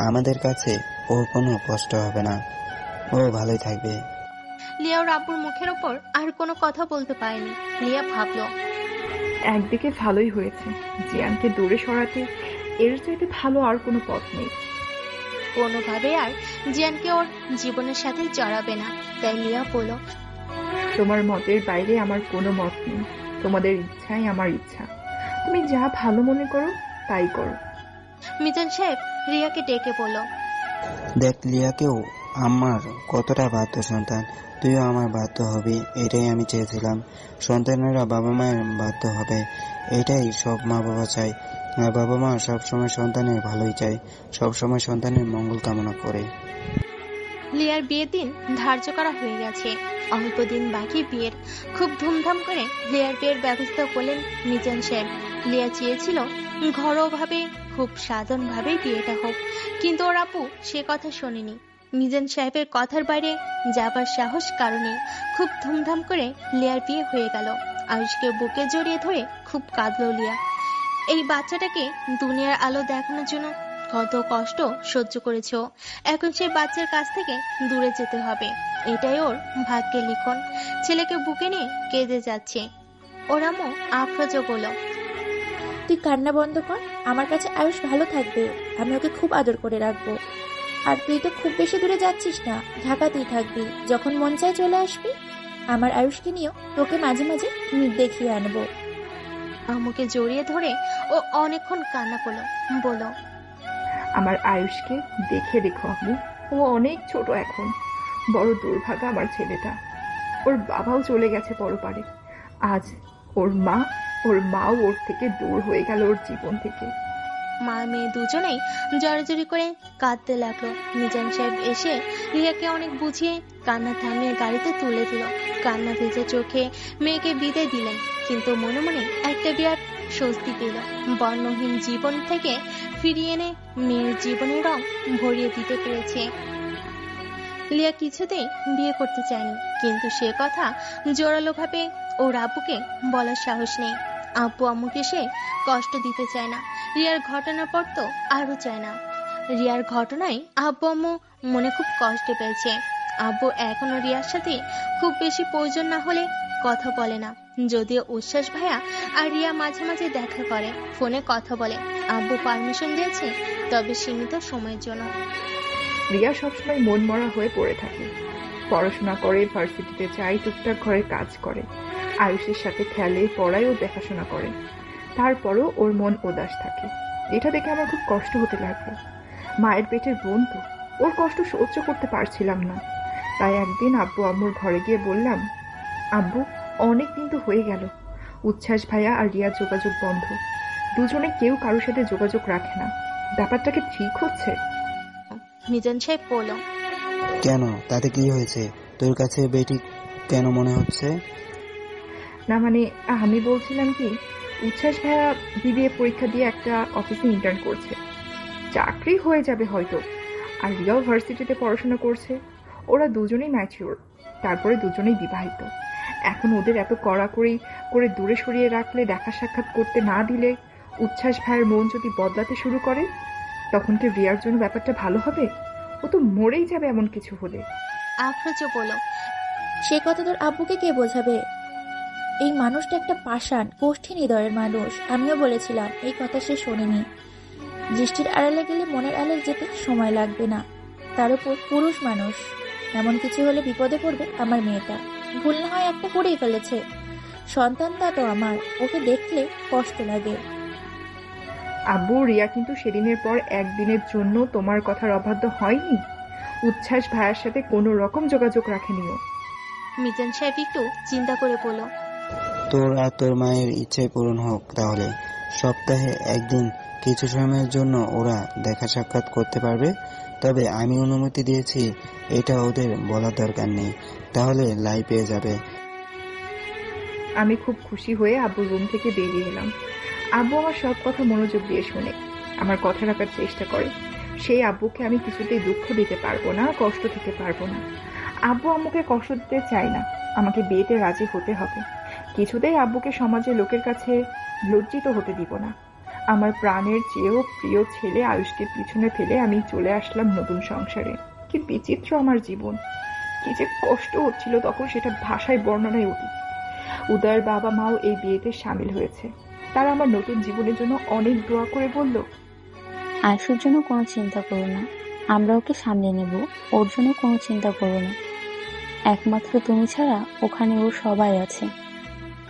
আমাদের কাছে ওর কোনো কষ্ট হবে না, ও ভালোই থাকবে। লিয়া ওর আব্বুর মুখের ওপর আর কোনো কথা বলতে পারেনি। লিয়া ভাবলো, একদিকে ভালোই হয়েছে, জিয়ানকে দূরে সরাতে এর চাইতে ভালো আর কোনো পথ নেই। কোনোভাবে আর জিয়ানকে ওর জীবনের সাথে জড়াবে না। তাই লিয়া বলল, তোমার মতের বাইরে আমার কোনো মত নেই, তোমাদের ইচ্ছাই আমার ইচ্ছা, তুমি যা ভালো মনে করো তাই করো। মিজান সাহেব রিয়াকে ডেকে বলল, দেখ লিয়াকেও আমার কতটা বাধ্য সন্তান, তুইও আমার বাধ্য হবি, এটাই আমি চেয়েছিলাম। সন্তানেরা বাবা মায়ের বাধ্য হবে, এটাই সব মা বাবা চায়। আর বাবা মা সবসময় সন্তানের ভালোই চায়, সবসময় সন্তানের মঙ্গল কামনা করে। লিয়ার বিয়ের দিন ধার্য করা হয়ে গেছে, অল্প দিন বাকি বিয়ের। খুব ধুমধাম করে লিয়ার বিয়ের ব্যবস্থা করলেন মিজান সাহেব। লিয়া চেয়েছিল ঘরোয়াভাবে খুব সাধারণভাবে বিয়েটা হোক, কিন্তু ওর আপু সে কথা শোনেনি। মিজান সাহেবের কথার বাইরে যাবার সাহস কারণে খুব ধুমধাম করে লিয়ার বিয়ে হয়ে গেল। আয়ুষকে বুকে জড়িয়ে ধরে খুব কাঁদলো লিয়া। এই বাচ্চাটাকে দুনিয়ার আলো দেখানোর জন্য কত কষ্ট সহ্য করেছে। এখন সেই বাচ্চার কাছ থেকে দূরে যেতে হবে, এটাই ওর ভাগ্যের লিখন। ছেলেকে বুকে নিয়ে কেঁদে যাচ্ছে। ওর আম্মু আফরোজা বলল, তুই কান্না বন্ধ কর, আমার কাছে আয়ুষ ভালো থাকবে, আমি ওকে খুব আদর করে রাখবো। আর তুই তো খুব বেশি দূরে যাচ্ছিস না, ঢাকাতেই থাকবি, যখন মন চায় চলে আসবি। আমার আয়ুষকে নিয়েও তোকে মাঝে মাঝে দেখিয়ে আনবো। আম্মুকে জড়িয়ে ধরে ও অনেকক্ষণ কান্না করলো। বলল, আমার আয়ুষকে দেখে রেখো আম্মু, ও অনেক ছোট এখন, বড় দুর্ভাগা আমার ছেলেটা। ওর বাবাও চলে গেছে পরপারে, আজ ওর মাও ওর থেকে দূর হয়ে গেল, ওর জীবন থেকে। মা মেয়ে দুজনেই জড়াজড়ি করে কাঁদতে লাগলো। মিজান সাহেব এসে রিয়াকে অনেক বুঝিয়ে কান্না থামিয়ে গাড়িতে তুলে দিল। কান্না ভেজে চোখে মেয়েকে বিদায় দিলেন, কিন্তু মনে মনে একটা বিরাট স্বস্তি পেল। বর্ণহীন জীবন থেকে ফিরিয়ে এনে মেয়ের জীবনের রং ভরিয়ে দিতে পেরেছে। লিয়া কিছুতেই বিয়ে করতে চায়নি, কিন্তু সে কথা জোরালো ভাবে ওর আব্বুকে বলার সাহস নেই। আব্বু আম্মুকে সে কষ্ট দিতে চায় না, রিয়ার ঘটনার পর তো আরো চায় না। রিয়ার ঘটনায় আব্বু আম্মু মনে খুব কষ্ট পেয়েছে। আব্বু এখনো রিয়ার সাথে খুব বেশি প্রয়োজন না হলে কথা বলে না, যদিও উচ্ছ্বাস ভাইয়া আর রিয়া মাঝে মাঝে দেখা করে, ফোনে কথা বলে। আব্বু পারমিশন দিয়েছে, তবে সীমিত সময়ের জন্য। রিয়া সবসময় মন মরা হয়ে পড়ে থাকে, পড়াশোনা করে, ভার্সিটিতে যায়, টুকটাক ঘরের কাজ করে, আয়ুষের সাথে খেলে, পড়ায় ও দেখাশোনা করে। তারপরও ওর মন উদাস থাকে, এটা দেখে আমার খুব কষ্ট হতে লাগলো। মায়ের পেটের বোন তো, ওর কষ্ট সহ্য করতে পারছিলাম না। তাই একদিন আব্বু আম্মুর ঘরে গিয়ে বললাম, আব্বু অনেক দিন তো হয়ে গেল, উচ্ছ্বাস ভাইয়া আর রিয়ার যোগাযোগ বন্ধ, দুজনে কেউ কারোর সাথে যোগাযোগ রাখে না, ব্যাপারটা কি ঠিক হচ্ছে? মিজান সাহেব বলল, কেন, তাতে কি হয়েছে? তোর কাছে বেটি কেন মনে হচ্ছে? না মানে আমি বলছিলাম কি, উচ্ছ্বাস ভাইয়া বিবিএ পরীক্ষা দিয়ে একটা অফিসে ইন্টার্ন করছে, চাকরি হয়ে যাবে হয়তো, আর রিয়াও ভার্সিটিতে পড়াশোনা করছে। ওরা দুজনেই ম্যাচিওর, তারপরে দুজনেই বিবাহিত। এখন ওদের এত কড়াকড়ি করে দূরে সরিয়ে রাখলে, দেখা সাক্ষাৎ করতে না দিলে, উচ্ছ্বাস ভাইয়ের মন যদি বদলাতে শুরু করে, তখন কি রিয়ার জন্য ব্যাপারটা ভালো হবে? ও তো মরেই যাবে এমন কিছু হলে। আফরোজা বলল, সে কথা তোর আব্বুকে কে বোঝাবে? এই মানুষটা একটা পাষাণ কঠিন হৃদয়ের মানুষ। আমিও বলেছিলাম, এই কথা সে শোনেনি। দৃষ্টির আড়ালে গেলে মনের আড়ালে যেতে সময় লাগবে না, তার উপর পুরুষ মানুষ, এমন কিছু হলে বিপদে পড়বে আমার মেয়েটা। ভুল না হয় একটা করেই ফেলেছে, সন্তানটা তো আমার, ওকে দেখলে কষ্ট লাগে। আব্বু, রিয়া কিন্তু সেদিনের পর একদিনের জন্য তোমার কথার অবাধ্য হয়নি, উচ্ছ্বাস ভাইয়ের সাথে কোনো রকম যোগাযোগ রাখেনিও। মিজান সাহেব একটু চিন্তা করে বলল, তোর আর তোর মায়ের ইচ্ছে পূরণ হোক তাহলে, সপ্তাহে একদিন কিছু সময়ের জন্য ওরা দেখা সাক্ষাৎ করতে পারবে, তবে আমি অনুমতি দিয়েছি, এটা ওদের বলার দরকার নেই, তাহলে লাই পেয়ে যাবে। আমি খুব খুশি হয়ে আব্বুর রুম থেকে বেরিয়ে এলাম। আব্বু আমার সব কথা মনোযোগ দিয়ে শোনে, আমার কথা রাখার চেষ্টা করে। সেই আব্বুকে আমি কিছুতেই দুঃখ দিতে পারবো না, কষ্ট দিতে পারবো না। আব্বু আম্মুকে কষ্ট দিতে চাই না, আমাকে বিয়েতে রাজি হতে হবে। কিছুতেই আব্বুকে সমাজের লোকের কাছে লজ্জিত হতে দিব না। আমার প্রাণের চেয়েও প্রিয় ছেলে আয়ুষকে পিছনে ফেলে আমি চলে আসলাম নতুন সংসারে। কি বিচিত্র আমার জীবন, কি যে কষ্ট হচ্ছিল তখন, সেটা ভাষায় বর্ণনায় অতীত। উদয়ের বাবা মাও এই বিয়েতে সামিল হয়েছে। তারা আমার নতুন জীবনের জন্য অনেক দোয়া করে বলল, আয়ুষের জন্য কোনো চিন্তা করো না, আমরা ওকে সামলে নেব, ওর জন্য কোনো চিন্তা করো না। একমাত্র তুমি ছাড়া ওখানে ওর সবাই আছে।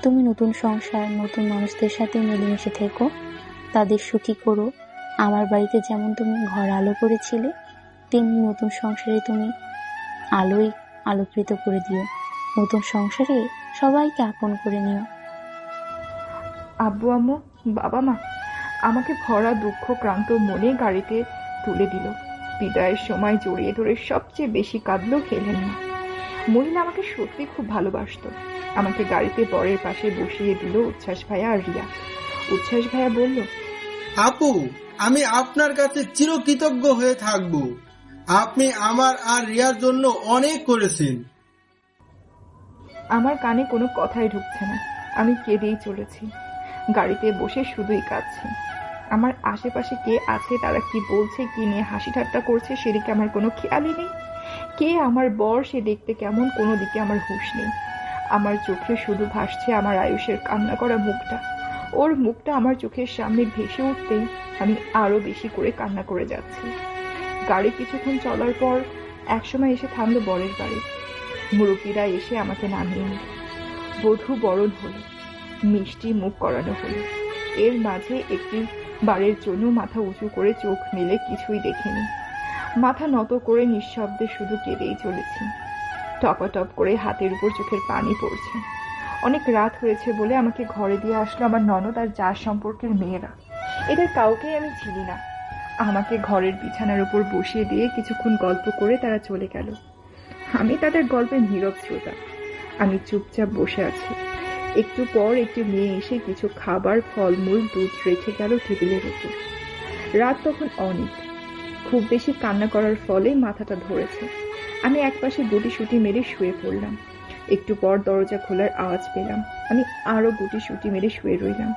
তুমি নতুন সংসার, নতুন মানুষদের সাথে মিলেমিশে থেকো, তাদের সুখী করো। আমার বাড়িতে যেমন তুমি ঘর আলো করেছিলে, তেমনি নতুন সংসারে তুমি আলোই আলোকৃত করে দিও। নতুন সংসারে সবাইকে আপন করে নিও। আব্বু আম্মু, বাবা মা আমাকে ভরা দুঃখ ক্রান্ত মনে গাড়িতে তুলে দিল। বিদায়ের সময় জড়িয়ে ধরে সবচেয়ে বেশি কাঁদলো হেলেন মা। মহিলা আমাকে সত্যি খুব ভালোবাসতো। আমাকে গাড়িতে বরের পাশে বসিয়ে দিল উচ্ছ্বাস ভাইয়া আর রিয়া। উচ্ছ্বাস ভাইয়া বলল, আপু, আমি আপনার কাছে চিরকৃতজ্ঞ হয়ে থাকব। আপনি আমার আর রিয়ার জন্য অনেক করেছেন। আমার কানে কোনো কথাই ঢুকছে না, আমি কেঁদেই চলেছি। গাড়িতে বসে শুধুই কাঁদছি। আমার আশেপাশে কে আছে, তারা কি বলছে, কি নিয়ে হাসি ঠাট্টা করছে, সেদিকে আমার কোনো খেয়ালই নেই। কে আমার বর, সে দেখতে কেমন, কোনো দিকে আমার হুঁশ নেই। আমার চোখে শুধু ভাসছে আমার আয়ুষের কান্না করা মুখটা। ওর মুখটা আমার চোখের সামনে ভেসে উঠতেই আমি আরো বেশি করে কান্না করে যাচ্ছি। গাড়ি কিছুক্ষণ চলার পর একসময় এসে থামলো বরের বাড়ি। মুরব্বীরা এসে আমাকে নামিয়ে নিল। বধূ বরণ হলো, মিষ্টি মুখ করানো হলো। এর মাঝে একটি বারের জন্য মাথা উঁচু করে চোখ মেলে কিছুই দেখিনি। মাথা নত করে নিঃশব্দে শুধু কেঁদেই চলেছি। টপাটপ করে হাতের উপর চোখের পানি পড়ছে। অনেক রাত হয়েছে বলে আমাকে ঘরে দিয়ে আসলো আমার ননদ আর যার সম্পর্কের মেয়েরা। এদের কাউকেই আমি চিনি না। আমাকে ঘরের বিছানার উপর বসিয়ে দিয়ে কিছুক্ষণ গল্প করে তারা চলে গেল। আমি তাদের গল্পের নীরব শ্রোতা। আমি চুপচাপ বসে আছি। একটু পর একটি মেয়ে এসে কিছু খাবার, ফলমূল, দুধ রেখে গেল টেবিলের উপর। রাত তখন অনেক। খুব বেশি কান্না করার ফলে মাথাটা ধরেছে। আমি একপাশে গুটিসুটি মেরে শুয়ে পড়লাম। একটু পর দরজা খোলার আওয়াজ পেলাম। আমি আরো গুটিসুটি মেরে শুয়ে রইলাম।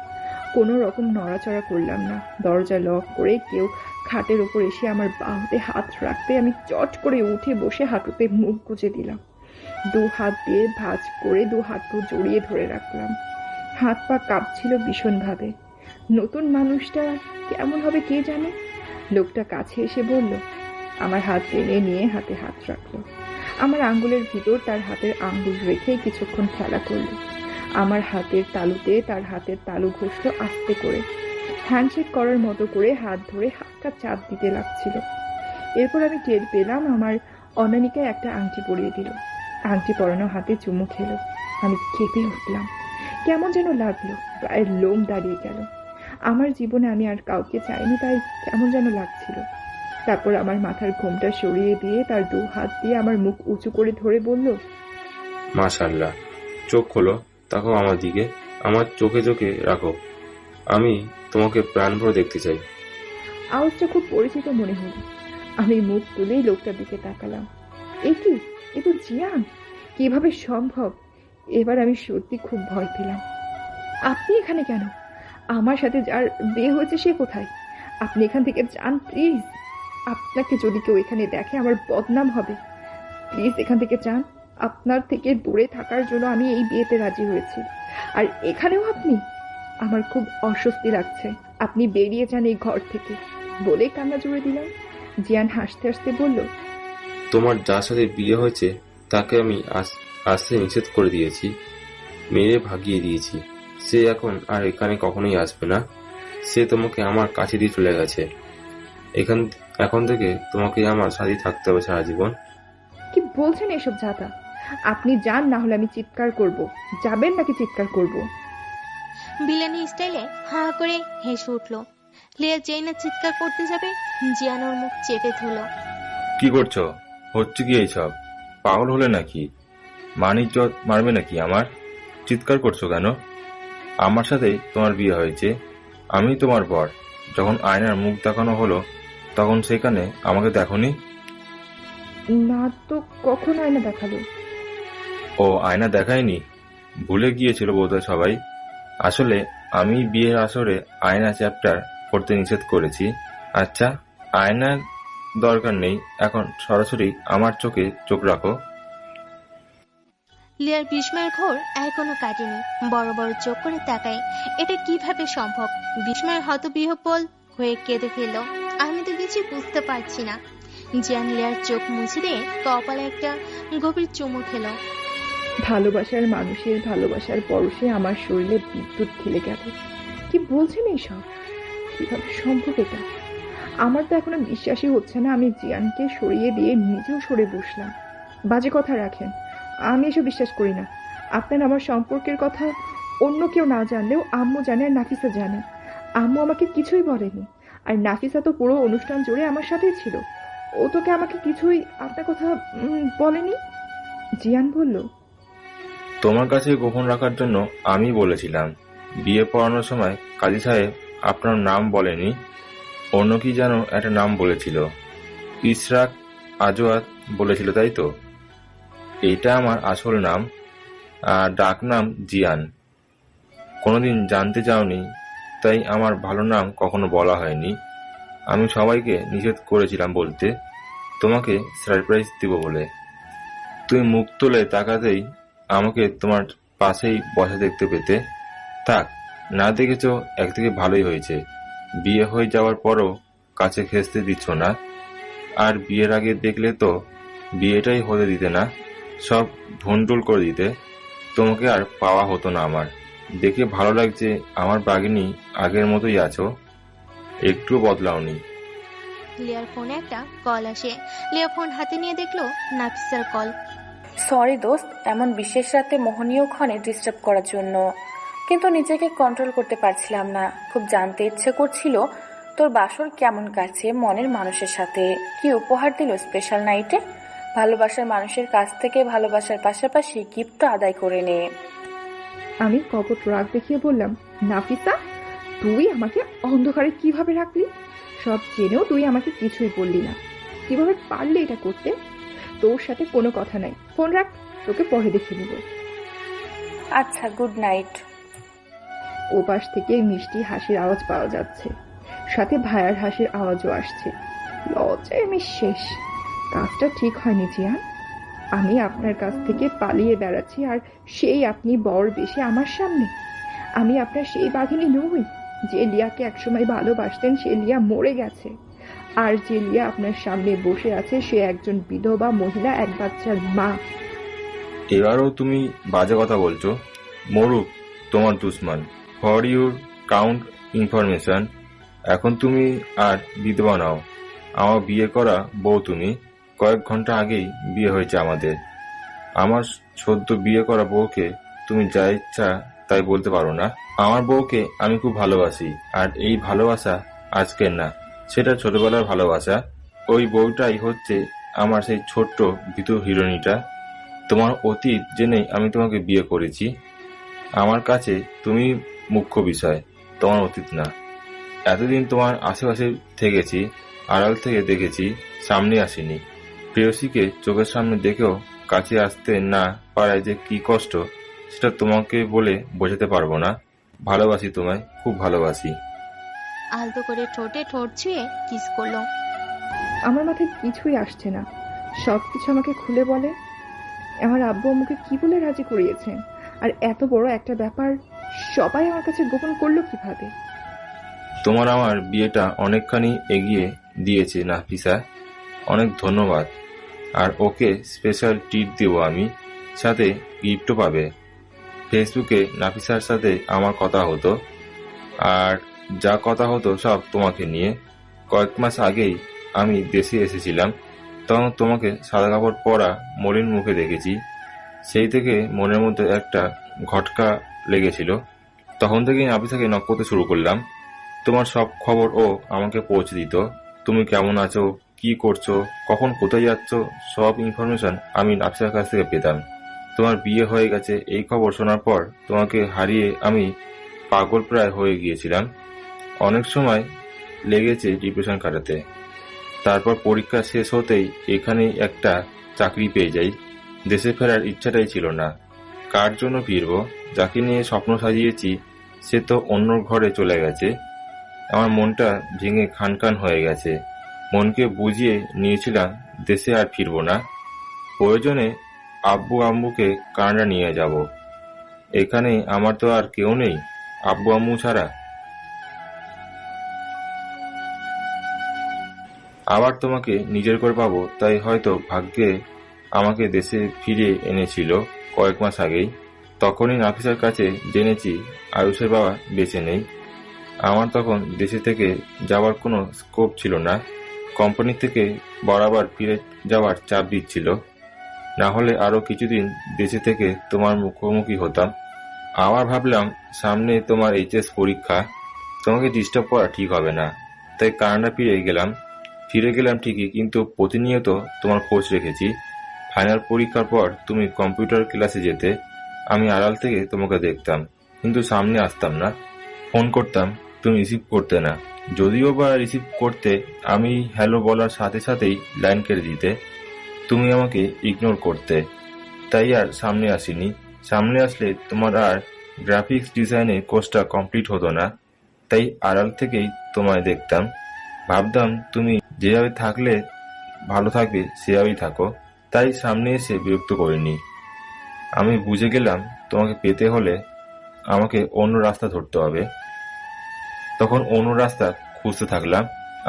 কোনো রকম নড়াচড়া করলাম না। দরজা লক করে কেউ খাটের উপর এসে আমার বাহুতে হাত রাখতে আমি চট করে উঠে বসে হাঁটুতে মুখ গুজে দিলাম। দু হাত দিয়ে ভাঁজ করে দু হাত জড়িয়ে ধরে রাখলাম। হাত পা কাঁপছিল ভীষণভাবে। নতুন মানুষটা কেমন হবে কে জানে। লোকটা কাছে এসে বলল, আমার হাত টেনে নিয়ে হাতে হাত রাখলো। আমার আঙ্গুলের ভিতর তার হাতের আঙ্গুল রেখে কিছুক্ষণ খেলা করলো। আমার হাতের তালুতে তার হাতের তালু ঘষলো আস্তে করে। হ্যান্ডশেক করার মতো করে হাত ধরে হাতটা চাপ দিতে লাগছিল। এরপর আমি টের পেলাম আমার অনামিকায় একটা আংটি পরিয়ে দিল। আংটি পরানো হাতে চুমু খেলো। আমি কেঁপে উঠলাম। কেমন যেন লাগলো, গায়ের লোম দাঁড়িয়ে গেল। আমার জীবনে আমি আর কাউকে চাইনি, তাই কেমন যেন লাগছিল। তারপর আমার মাথার ঘোমটা সরিয়ে দিয়ে তার দু হাত দিয়ে আমার মুখ উঁচু করে ধরে বলল, মাশাআল্লাহ, চোখ খোলো, তাকাও আমার দিকে, আমার চোখে চোখে রাখো, আমি তোমাকে প্রাণ ভরে দেখতে চাই। আওয়াজটা খুব পরিচিত মনে হলো। আমি মুখ তুলেই লোকটার দিকে তাকালাম। এ কি, এ তো জিয়ান! কিভাবে সম্ভব? এবার আমি সত্যি খুব ভয় পেলাম। আপনি এখানে কেন? আমার সাথে যার বিয়ে হয়েছে সে কোথায়? আপনি এখান থেকে যান প্লিজ। আপনাকে যদি কেউ এখানে দেখে আমার বদনাম হবে। প্লিজ এখান থেকে যান। আপনার থেকে দূরে থাকার জন্য আমি এই বিয়েতে রাজি হয়েছি। আর এখানেও আপনি? আমার খুব অস্বস্তি লাগছে। আপনি বেরিয়ে যান এই ঘর থেকে, বলে কান্না জুড়ে দিলাম। জিয়ান হাসতে হাসতে বলল, তোমার যার সাথে বিয়ে হয়েছে তাকে আমি আসতে নিষেধ করে দিয়েছি, মেরে ভাগিয়ে দিয়েছি। সে এখন আর এখানে কখনোই আসবে না। সে তোমাকে আমার কাছে দিয়ে চলে গেছে। এখন থেকে তোমাকে আমার সাথে থাকতে হবে সারা জীবন। কি বলছেন এসব জাতা? আপনি যান, না হলে আমি চিৎকার করব। যাবেন নাকি চিৎকার করব? বিলানি স্টাইলে হা করে হেসে উঠল। লিয়া যেই না চিৎকার করতে যাবে, জিয়ান ওর মুখ চেপে ধরল। কি করছো? হচ্ছে কি এইসব? পাগল হলে নাকি? মানিজ্জত মারবে নাকি আমার? চিৎকার করছো কেন? আমার সাথে তোমার বিয়ে হয়েছে, আমি তোমার বর। যখন আয়নার মুখ দেখানো হলো তখন সেখানে আমাকে দেখোনি? না তো, কখন আয়না দেখালো? ও আয়না দেখায়নি? ভুলে গিয়েছিল বোধহয় সবাই। আসলে আমি বিয়ের আসরে আয়না চ্যাপ্টার করতে নিষেধ করেছি। আচ্ছা, আয়নার দরকার নেই, এখন সরাসরি আমার চোখে চোখ রাখো। লিয়ার বিস্ময়ের ঘোর এখনো কাটেনি, বড় বড় চোখ করে তাকায়। এটা কিভাবে সম্ভব? বিস্ময়ের হতবিহ্বল হয়ে কেঁদে ফেলল। আমি তো কিছু বুঝতে পারছি না। জিয়ান লিয়ার চোখ মুছে দিয়ে কপালে একটা গভীর চুমু খেল। ভালোবাসার মানুষের ভালোবাসার পরশে আমার শরীরে বিদ্যুৎ খেলে গেল। কি বলছেন এইসব? কিভাবে সম্ভব এটা? আমার তো এখনো বিশ্বাসই হচ্ছে না আমি জিয়ানকে সরিয়ে দিয়ে নিজেও সরে বসলাম। বাজে কথা রাখেন, আমি এসব বিশ্বাস করি না। আপনার আমার সম্পর্কের কথা অন্য কেউ না জানলেও আম্মু জানে আর নাফিসা জানে। আম্মু আমাকে কিছুই বলেনি, আর নাফিসা তো পুরো অনুষ্ঠান জুড়ে আমার সাথেই ছিল। ও তোকে আমাকে কিছুই আপনার কথা বলেনি? জিয়ান বলল। তোমার কাছে গোপন রাখার জন্য আমি বলেছিলাম। বিয়ে পড়ানোর সময় কাজী সাহেব আপনার নাম বলেনি, অন্য কি যেন একটা নাম বলেছিল, ইশরাক আজওয়াত বলেছিল, তাই তো? এটা আমার আসল নাম, আর ডাক নাম জিয়ান। কোনোদিন জানতে চাওনি, তাই আমার ভালো নাম কখনো বলা হয়নি। আমি সবাইকে নিষেধ করেছিলাম বলতে, তোমাকে সারপ্রাইজ দিব বলে। তুমি মুখ তুলে তাকাতেই আমাকে তোমার পাশেই বসে দেখতে পেতে। থাক, না দেখেছ একদিকে ভালোই হয়েছে। বিয়ে হয়ে যাওয়ার পরও কাছে ঘেঁষতে দিচ্ছ না। আর বিয়ের আগে দেখলে তো বিয়েটাই হতে দিতে না, সব ভন্ডুল করে দিতে। তোমাকে আর পাওয়া হতো না আমার। দেখে ভালো লাগছে আমার বাগিনী আগের মতোই আছো, একটু বদলাওনি। লিয়ার ফোনে একটা কল আসে। লিয়া ফোন হাতে নিয়ে দেখলো নাফিসার কল। সরি দোস্ত, এমন বিশেষ রাতে মোহনীয় ক্ষণে ডিস্টার্ব করার জন্য, কিন্তু নিজেকে কন্ট্রোল করতে পারছিলাম না। খুব জানতে ইচ্ছে করছিল তোর বাসর কেমন কাটছে মনের মানুষের সাথে, কি উপহার দিল স্পেশাল নাইটে। ভালোবাসার মানুষের কাছ থেকে ভালোবাসার পাশাপাশি গিফটও আদায় করে নে। আমি কপট রাগ দেখিয়ে বললাম, নাফিসা, তুই আমাকে অন্ধকারে কিভাবে রাখলি? সব জেনেও তুই আমাকে কিছুই বললি না। কিভাবে পারলি এটা করতে? তোর সাথে কোনো কথা নাই, ফোন রাখ, তোকে পরে দেখে নিব। আচ্ছা, গুড নাইট। ওপাশ থেকে মিষ্টি হাসির আওয়াজ পাওয়া যাচ্ছে, সাথে ভাইয়ার হাসির আওয়াজও আসছে। লজ্জায় আমি শেষ। কাজটা ঠিক হয়নি জিয়ান। আমি আপনার কাছ থেকে পালিয়ে বেড়াচ্ছি, আর সেই আপনি বর বেশি আমার সামনে। আমি আপনার সেই বাঘিনী নই। যে লিয়াকে একসময় ভালোবাসতেন সে লিয়া মরে গেছে, আর যে লিয়া আপনার সামনে বসে আছে সে একজন বিধবা মহিলা, এক বাচ্চার মা। এবারও তুমি বাজে কথা বলছো। মরুক তোমার দুশ্মন। ফর ইউর কাউন্ট ইনফরমেশন, এখন তুমি আর বিধবা নাও, আমার বিয়ে করা বউ তুমি। কয়েক ঘন্টা আগেই বিয়ে হয়েছে আমাদের। আমার সদ্য বিয়ে করা বউকে তুমি যা ইচ্ছা তাই বলতে পারো না। আমার বউকে আমি খুব ভালোবাসি, আর এই ভালোবাসা আজকের না, সেটা ছোটবেলার ভালোবাসা। ওই বউটাই হচ্ছে আমার সেই ছোট্ট ভীতু হিরোইনটা। তোমার অতীত জেনেই আমি তোমাকে বিয়ে করেছি। আমার কাছে তুমি মুখ্য বিষয়, তোমার অতীত না। এতদিন তোমার আশেপাশে থেকেছি, আড়াল থেকে দেখেছি, সামনে আসিনি। প্রেয়সীকে চোখের সামনে দেখেও কাছে আসতে না পারায় যে কি কষ্ট, সেটা তোমাকে বলে বোঝাতে পারবো না। ভালোবাসি তোমায়, খুব ভালোবাসি। আলতো করে ঠোঁটে ঠোঁট ছুঁয়ে কিস করলো। আমার মাথায় কিছুই আসছে না। সবকিছু আমাকে খুলে বলে। আমার আব্বু আমাকে কি বলে রাজি করিয়েছেন, আর এত বড় একটা ব্যাপার সবাই আমার কাছে গোপন করলো কিভাবে? তোমার আমার বিয়েটা অনেকখানি এগিয়ে দিয়েছে নাফিসা, অনেক ধন্যবাদ। আর ওকে স্পেশাল ট্রিট দেব আমি, সাথে গিফটও পাবে। ফেসবুকে নাফিসার সাথে আমার কথা হতো, আর যা কথা হতো সব তোমাকে নিয়ে। কয়েক মাস আগেই আমি দেশে এসেছিলাম, তখন তোমাকে সাদা কাপড় পরা মলিন মুখে দেখেছি। সেই থেকে মনের মধ্যে একটা ঘটকা লেগেছিল। তখন থেকেই নাফিসাকে নক করতে শুরু করলাম। তোমার সব খবর ও আমাকে পৌঁছে দিত। তুমি কেমন আছো, কি করছো, কখন কোথায় যাচ্ছ, সব ইনফরমেশন আমি নাফিসার কাছ থেকে পেতাম। তোমার বিয়ে হয়ে গেছে এই খবর শোনার পর তোমাকে হারিয়ে আমি পাগল প্রায় হয়ে গিয়েছিলাম। অনেক সময় লেগেছে ডিপ্রেশন কাটাতে। তারপর পরীক্ষা শেষ হতেই এখানেই একটা চাকরি পেয়ে যাই। দেশে ফেরার ইচ্ছাটাই ছিল না। কার জন্য ফিরব? যাকে নিয়ে স্বপ্ন সাজিয়েছি সে তো অন্য ঘরে চলে গেছে। আমার মনটা ভেঙে খানখান হয়ে গেছে। মনকে বুঝিয়ে নিয়েছিলাম দেশে আর ফিরব না। প্রয়োজনে আব্বু আম্মুকে কানাডা নিয়ে যাব। এখানে আমার তো আর কেউ নেই আব্বু আম্মু ছাড়া। আবার তোমাকে নিজের করে পাবো, তাই হয়তো ভাগ্যে আমাকে দেশে ফিরিয়ে এনেছিল কয়েক মাস আগেই। তখনই নাফিসার কাছে জেনেছি আয়ুষের বাবা বেঁচে নেই। আমার তখন দেশে থেকে যাওয়ার কোনো স্কোপ ছিল না। কোম্পানি থেকে বরাবর ফিরে যাওয়ার চাপ দিচ্ছিল। না হলে আরো কিছুদিন দেশে থেকে তোমার মুখোমুখি হতাম। আবার ভাবলাম সামনে তোমার এইচএস পরীক্ষা, তোমাকে ডিস্টার্ব করা ঠিক হবে না, তাই কানাডা ফিরে গেলাম ঠিকই, কিন্তু প্রতিনিয়ত তোমার খোঁজ রেখেছি। ফাইনাল পরীক্ষার পর তুমি কম্পিউটার ক্লাসে যেতে, আমি আড়াল থেকে তোমাকে দেখতাম, কিন্তু সামনে আসতাম না। ফোন করতাম, তুমি রিসিভ করতে না। যদিও বা রিসিভ করতে, আমি হ্যালো বলার সাথে সাথেই লাইন কেটে দিতে। তুমি আমাকে ইগনোর করতে, তাই আর সামনে আসিনি। সামনে আসলে তোমার আর গ্রাফিক্স ডিজাইনের কোর্সটা কমপ্লিট হতো না, তাই আড়াল থেকেই তোমায় দেখতাম। ভাবতাম তুমি যেভাবে থাকলে ভালো থাকবে সেভাবেই থাকো, তাই সামনে এসে বিরক্ত করিনি। আমি বুঝে গেলাম তোমাকে পেতে হলে আমাকে অন্য রাস্তা ধরতে হবে। তখন অন্য রাস্তা খুঁজতে থাকলাম,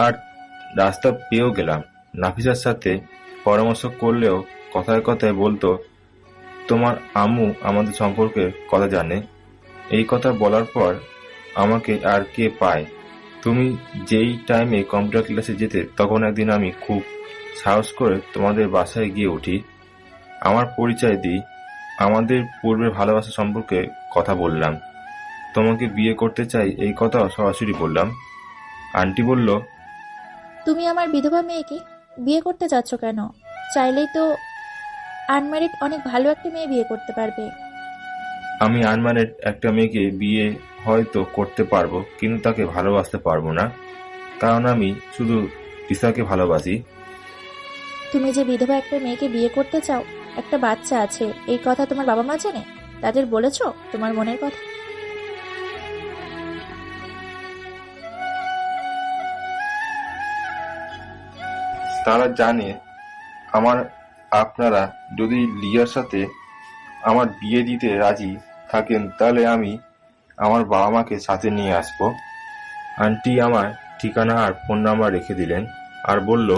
আর রাস্তা পেয়েও গেলাম। নাফিসার সাথে পরামর্শ করলেও কথায় কথায় বলতো তোমার আম্মু আমাদের সম্পর্কে কথা জানে। এই কথা বলার পর আমাকে আর কে পায়? তুমি যেই টাইমে কম্পিউটার ক্লাসে যেতে, তখন একদিন আমি খুব সাহস করে তোমাদের বাসায় গিয়ে উঠি। আমার পরিচয় দিই, আমাদের পূর্বের ভালোবাসা সম্পর্কে কথা বললাম। তোমাকে বিয়ে করতে চাই এই কথা সরাসরি বললাম। আন্টি বলল, তুমি আমার বিধবা মেয়েকে বিয়ে করতে যাচ্ছ কেন? চাইলেই তো আনম্যারিড অনেক ভালো একটা মেয়ে বিয়ে করতে পারবে। আমি আনম্যারিড একটা মেয়েকে বিয়ে হয়তো করতে পারবো, কিন্তু তাকে ভালোবাসতে পারবো না, কারণ আমি শুধু তিশাকে ভালোবাসি। তুমি যে বিধবা একটা মেয়েকে বিয়ে করতে চাও, একটা বাচ্চা আছে, এই কথা তোমার বাবা মা জানে? তাদের বলেছো তোমার মনের কথা? তারা জানে। আপনারা যদি লিয়ার সাথে আমার বিয়ে দিতে রাজি থাকেন, তাহলে আমি আমার বাবা মাকে সাথে নিয়ে আসবো। আন্টি আমার ঠিকানা আর ফোন নাম্বার রেখে দিলেন, আর বলল,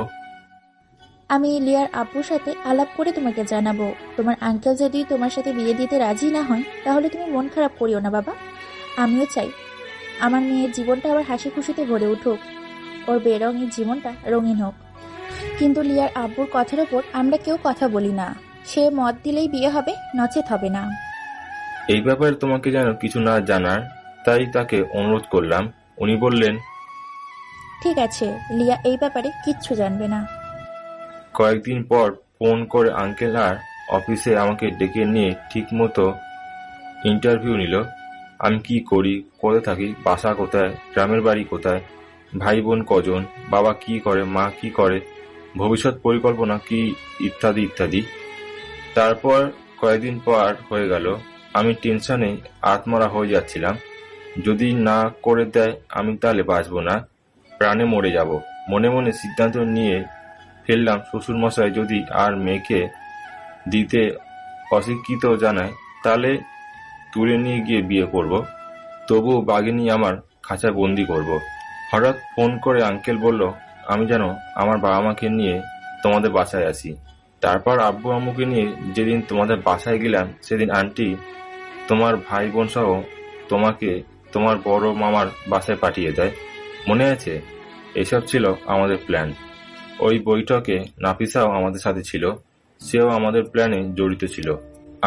আমি লিয়ার আব্বুর সাথে আলাপ করে তোমাকে জানাবো। তোমার আঙ্কেল যদি তোমার সাথে বিয়ে দিতে রাজি না হয়, তাহলে তুমি মন খারাপ করিও না বাবা। আমিও চাই আমার মেয়ের জীবনটা আবার হাসি খুশিতে ভরে উঠুক, ওর বেরঙের জীবনটা রঙিন হোক। কিন্তু লিয়ার আব্বুর কথার ওপর আমরা কেউ কথা বলি না। সে মত দিলেই বিয়ে হবে, নচেত হবে না। এই ব্যাপারে তোমাকে যেন কিছু না জানার, তাই তাকে অনুরোধ করলাম। উনি বললেন, ঠিক আছে, লিয়া এই ব্যাপারে কিচ্ছু জানবে না। কয়েকদিন পর ফোন করে আঙ্কেল আর অফিসে আমাকে ডেকে নিয়ে ঠিক মতো ইন্টারভিউ নিল। আমি কি করি, কোথায় থাকি, বাসা কোথায়, গ্রামের বাড়ি কোথায়, ভাই বোন কজন, বাবা কি করে, মা কি করে, ভবিষ্যৎ পরিকল্পনা কি, ইত্যাদি ইত্যাদি। তারপর কয়েকদিন পর হয়ে গেল। আমি টেনশনে আত্মরা হয়ে যাচ্ছিলাম। যদি না করে দেয় আমি তাহলে বাঁচব না, প্রাণে মরে যাব। মনে মনে সিদ্ধান্ত নিয়ে ফেললাম, শ্বশুরমশাই যদি আর মেয়েকে দিতে অস্বীকৃত জানায়, তাহলে তুলে নিয়ে গিয়ে বিয়ে করব, তবুও বাঘিনী আমার খাঁচায় বন্দি করব। হঠাৎ ফোন করে আঙ্কেল বলল, আমি যেন আমার বাবা মাকে নিয়ে তোমাদের বাসায় আসি। তারপর আব্বু আম্মুকে নিয়ে যেদিন তোমাদের বাসায় গেলাম, সেদিন আন্টি তোমার ভাই বোন সহ তোমাকে তোমার বড় মামার বাসায় পাঠিয়ে দেয়। মনে আছে? এসব ছিল আমাদের প্ল্যান। ওই বৈঠকে নাফিসাও আমাদের সাথে ছিল, সেও আমাদের প্ল্যানে জড়িত ছিল।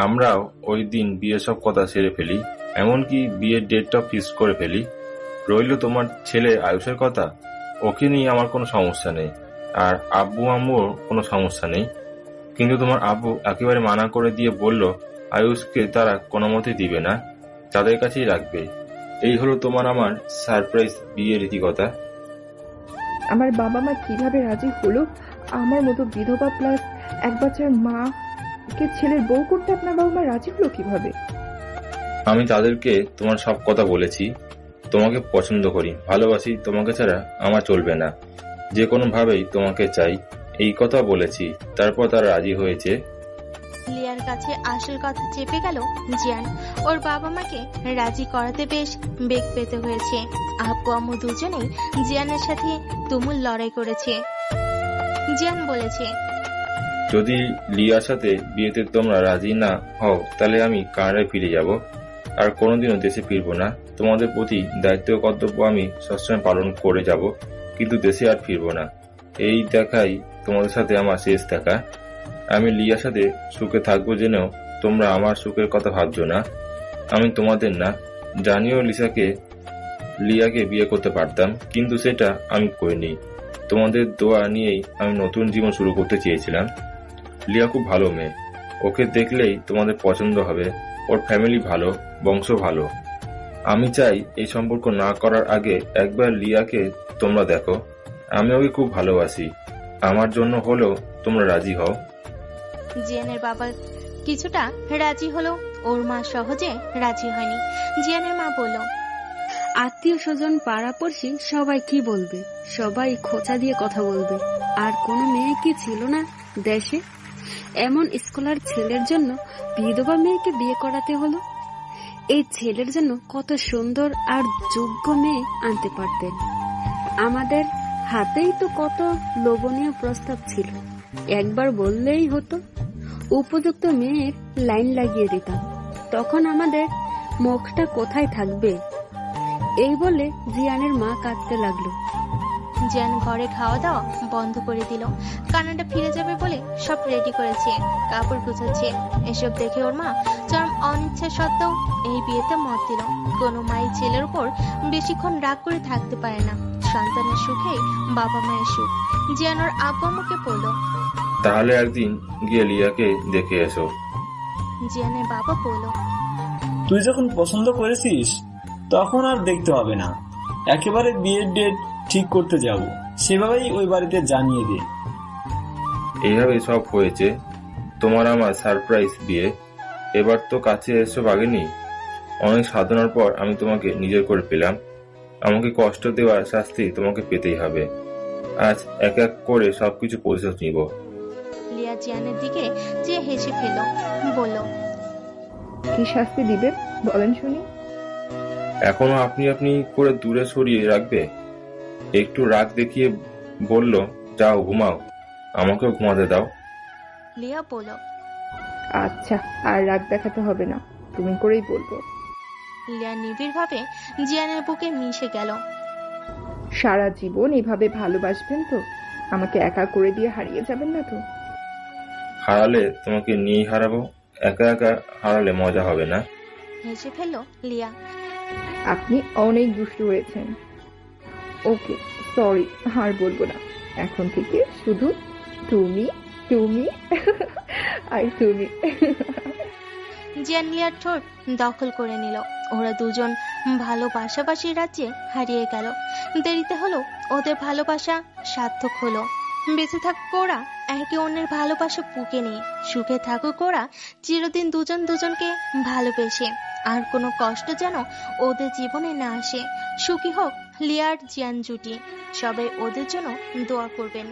আমরাও ওই দিন বিয়ে সব কথা সেরে ফেলি। এমনকি বিয়ের ডেটটা ফিক্স করে ফেলি। রইল তোমার ছেলে আয়ুষের কথা, ওকে নিয়ে আমার কোনো সমস্যা নেই, আর আব্বু আম্মুর কোনো সমস্যা নেই। কিন্তু তোমার আব্বু একেবারে মানা করে দিয়ে বলল আয়ুষকে তারা কোনো মতেই দিবে না, তাদের কাছেই রাখবে। এই হলো তোমার আমার সারপ্রাইজ বিয়ের রীতিকথা। আমার বাবা মা কিভাবে রাজি হলো? আমার মতো বিধবা প্লাস এক বাচ্চার মাকে ছেলের বউ করতে আপনার বাবা মা রাজি হলো কিভাবে? আমি তাদেরকে তোমার সব কথা বলেছি। তোমাকে পছন্দ করি, ভালোবাসি, তোমাকে ছাড়া আমার চলবে না, যে কোনো ভাবেই তোমাকে চাই, এই কথা বলেছি। তারপর তারা রাজি হয়েছে। লিয়ার কাছে আসল কথা চেপে গেল জিয়ান। ওর বাবা মাকে রাজি করাতে বেশ বেগ পেতে হয়েছে। আব্বু আম্মু দুজনেই জিয়ানের সাথে তুমুল লড়াই করেছে। জিয়ান বলেছে, যদি লিয়ার সাথে বিয়েতে তোমরা রাজি না হও তাহলে আমি কানাডায় ফিরে যাব, আর কোনোদিনও দেশে ফিরবো না। তোমাদের প্রতি দায়িত্ব ও কর্তব্য আমি সবসময় পালন করে যাব, কিন্তু দেশে আর ফিরবো না। এই দেখাই তোমাদের সাথে আমার শেষ দেখা। আমি লিয়ার সাথে সুখে থাকবো জেনেও তোমরা আমার সুখের কথা ভাবছো না। আমি তোমাদের না। জানিও লিয়াকে বিয়ে করতে পারতাম, কিন্তু সেটা আমি করিনি। তোমাদের দোয়া নিয়েই আমি নতুন জীবন শুরু করতে চেয়েছিলাম। লিয়া খুব ভালো মেয়ে, ওকে দেখলেই তোমাদের পছন্দ হবে। ওর ফ্যামিলি ভালো, বংশ ভালো। আমি চাই এই সম্পর্ক না করার আগে একবার লিয়াকে তোমরা দেখো। আমি ওকে খুব ভালোবাসি, আমার জন্য হলেও তোমরা রাজি হও। জিয়ানের বাবা কিছুটা রাজি হলো, ওর মা সহজে রাজি হয়নি। জিয়ানের মা বলল, আত্মীয় স্বজন পাড়াপড়শি সবাই কি বলবে? সবাই খোঁচা দিয়ে কথা বলবে। আর কোনো মেয়ে কি ছিল না দেশে? এমন স্কলার ছেলের জন্য বিধবা মেয়েকে বিয়ে করাতে হলো। এই ছেলের জন্য কত সুন্দর আর যোগ্য মেয়ে আনতে পারতেন। আমাদের হাতেই তো কত লোভনীয় প্রস্তাব ছিল, একবার বললেই হতো। উপযুক্ত মেয়ের লাইন লাগিয়ে দিতাম, তখন আমাদের মুখটা কোথায় থাকবে? এই বলে জিয়ানের মা কাঁদতে লাগলো। জিয়ান ঘরে খাওয়া দাওয়া বন্ধ করে দিল। কানাডা ফিরে যাবে বলে সব রেডি করেছে, কাপড় গুছাচ্ছে। এসব দেখে ওর মা চরম অনিচ্ছা সত্ত্বেও এই বিয়েতে মত দিল। কোনো মাই ছেলের উপর বেশিক্ষণ রাগ করে থাকতে পারে না। সন্তানের সুখে বাবা মায়ের সুখ। জিয়ান ওর আব্বু আম্মুকে বলল, তাহলে একদিন গিয়ে লিয়াকে দেখে এসো। জিয়ানের বাবা বলল, তুই যখন পছন্দ করেছিস তখন আর দেখতে হবে না, একেবারে বিয়ের ডেট ঠিক করতে যাব, সেভাবেই ওই বাড়িতে জানিয়ে দে। এইভাবে সব হয়েছে তোমার আমার সারপ্রাইজ বিয়ে। এবার তো কাছে এসব আগেনি। অনেক সাধনার পর আমি তোমাকে নিজের করে পেলাম। আমাকে কষ্ট দেওয়ার শাস্তি তোমাকে পেতেই হবে। আজ এক এক করে সবকিছু পরিশোধ নিব। লিয়া জিয়ানের দিকে চেয়ে হেসে ফেলল, বলল, কি শাস্তি দিবে বলেন শুনি? এখনো আপনি আপনি করে দূরে সরিয়ে রাখবে? একটু রাগ দেখিয়ে বলল, যাও ঘুমাও, আমাকেও ঘুমাতে দাও। লিয়া বলল, আচ্ছা, আর রাগ দেখাতে হবে না, তুমি করেই বলবো। লিয়া নিবিড় ভাবে জিয়ানের বুকে মিশে গেল। সারা জীবন এভাবে ভালোবাসবেন তো? আমাকে একা করে দিয়ে হারিয়ে যাবেন না তো? হারালে তোমাকে নিয়েই হারাবো, একা একা হারালে মজা হবে না। হেসে ফেলল লিয়া। আপনি অনেক দুষ্টু হয়েছেন। ওকে, সরি, আর বলবো না। এখন থেকে শুধু তুমি তুমি আর তুমি। জিয়ান লিয়ার ঠোঁট দখল করে নিল। ওরা দুজন ভালোবাসাবাসী রাজ্যে হারিয়ে গেল। দেরিতে হলো ওদের ভালোবাসা সার্থক হলো। বেঁচে থাকুক ওরা একে অন্যের ভালোবাসা বুকে নিয়ে, সুখে থাকুক ওরা চিরদিন দুজন দুজনকে ভালোবেসে। আর কোনো কষ্ট যেন ওদের জীবনে না আসে। সুখী হোক লিয়ার জিয়ান জুটি। সবাই ওদের জন্য দোয়া করবেন।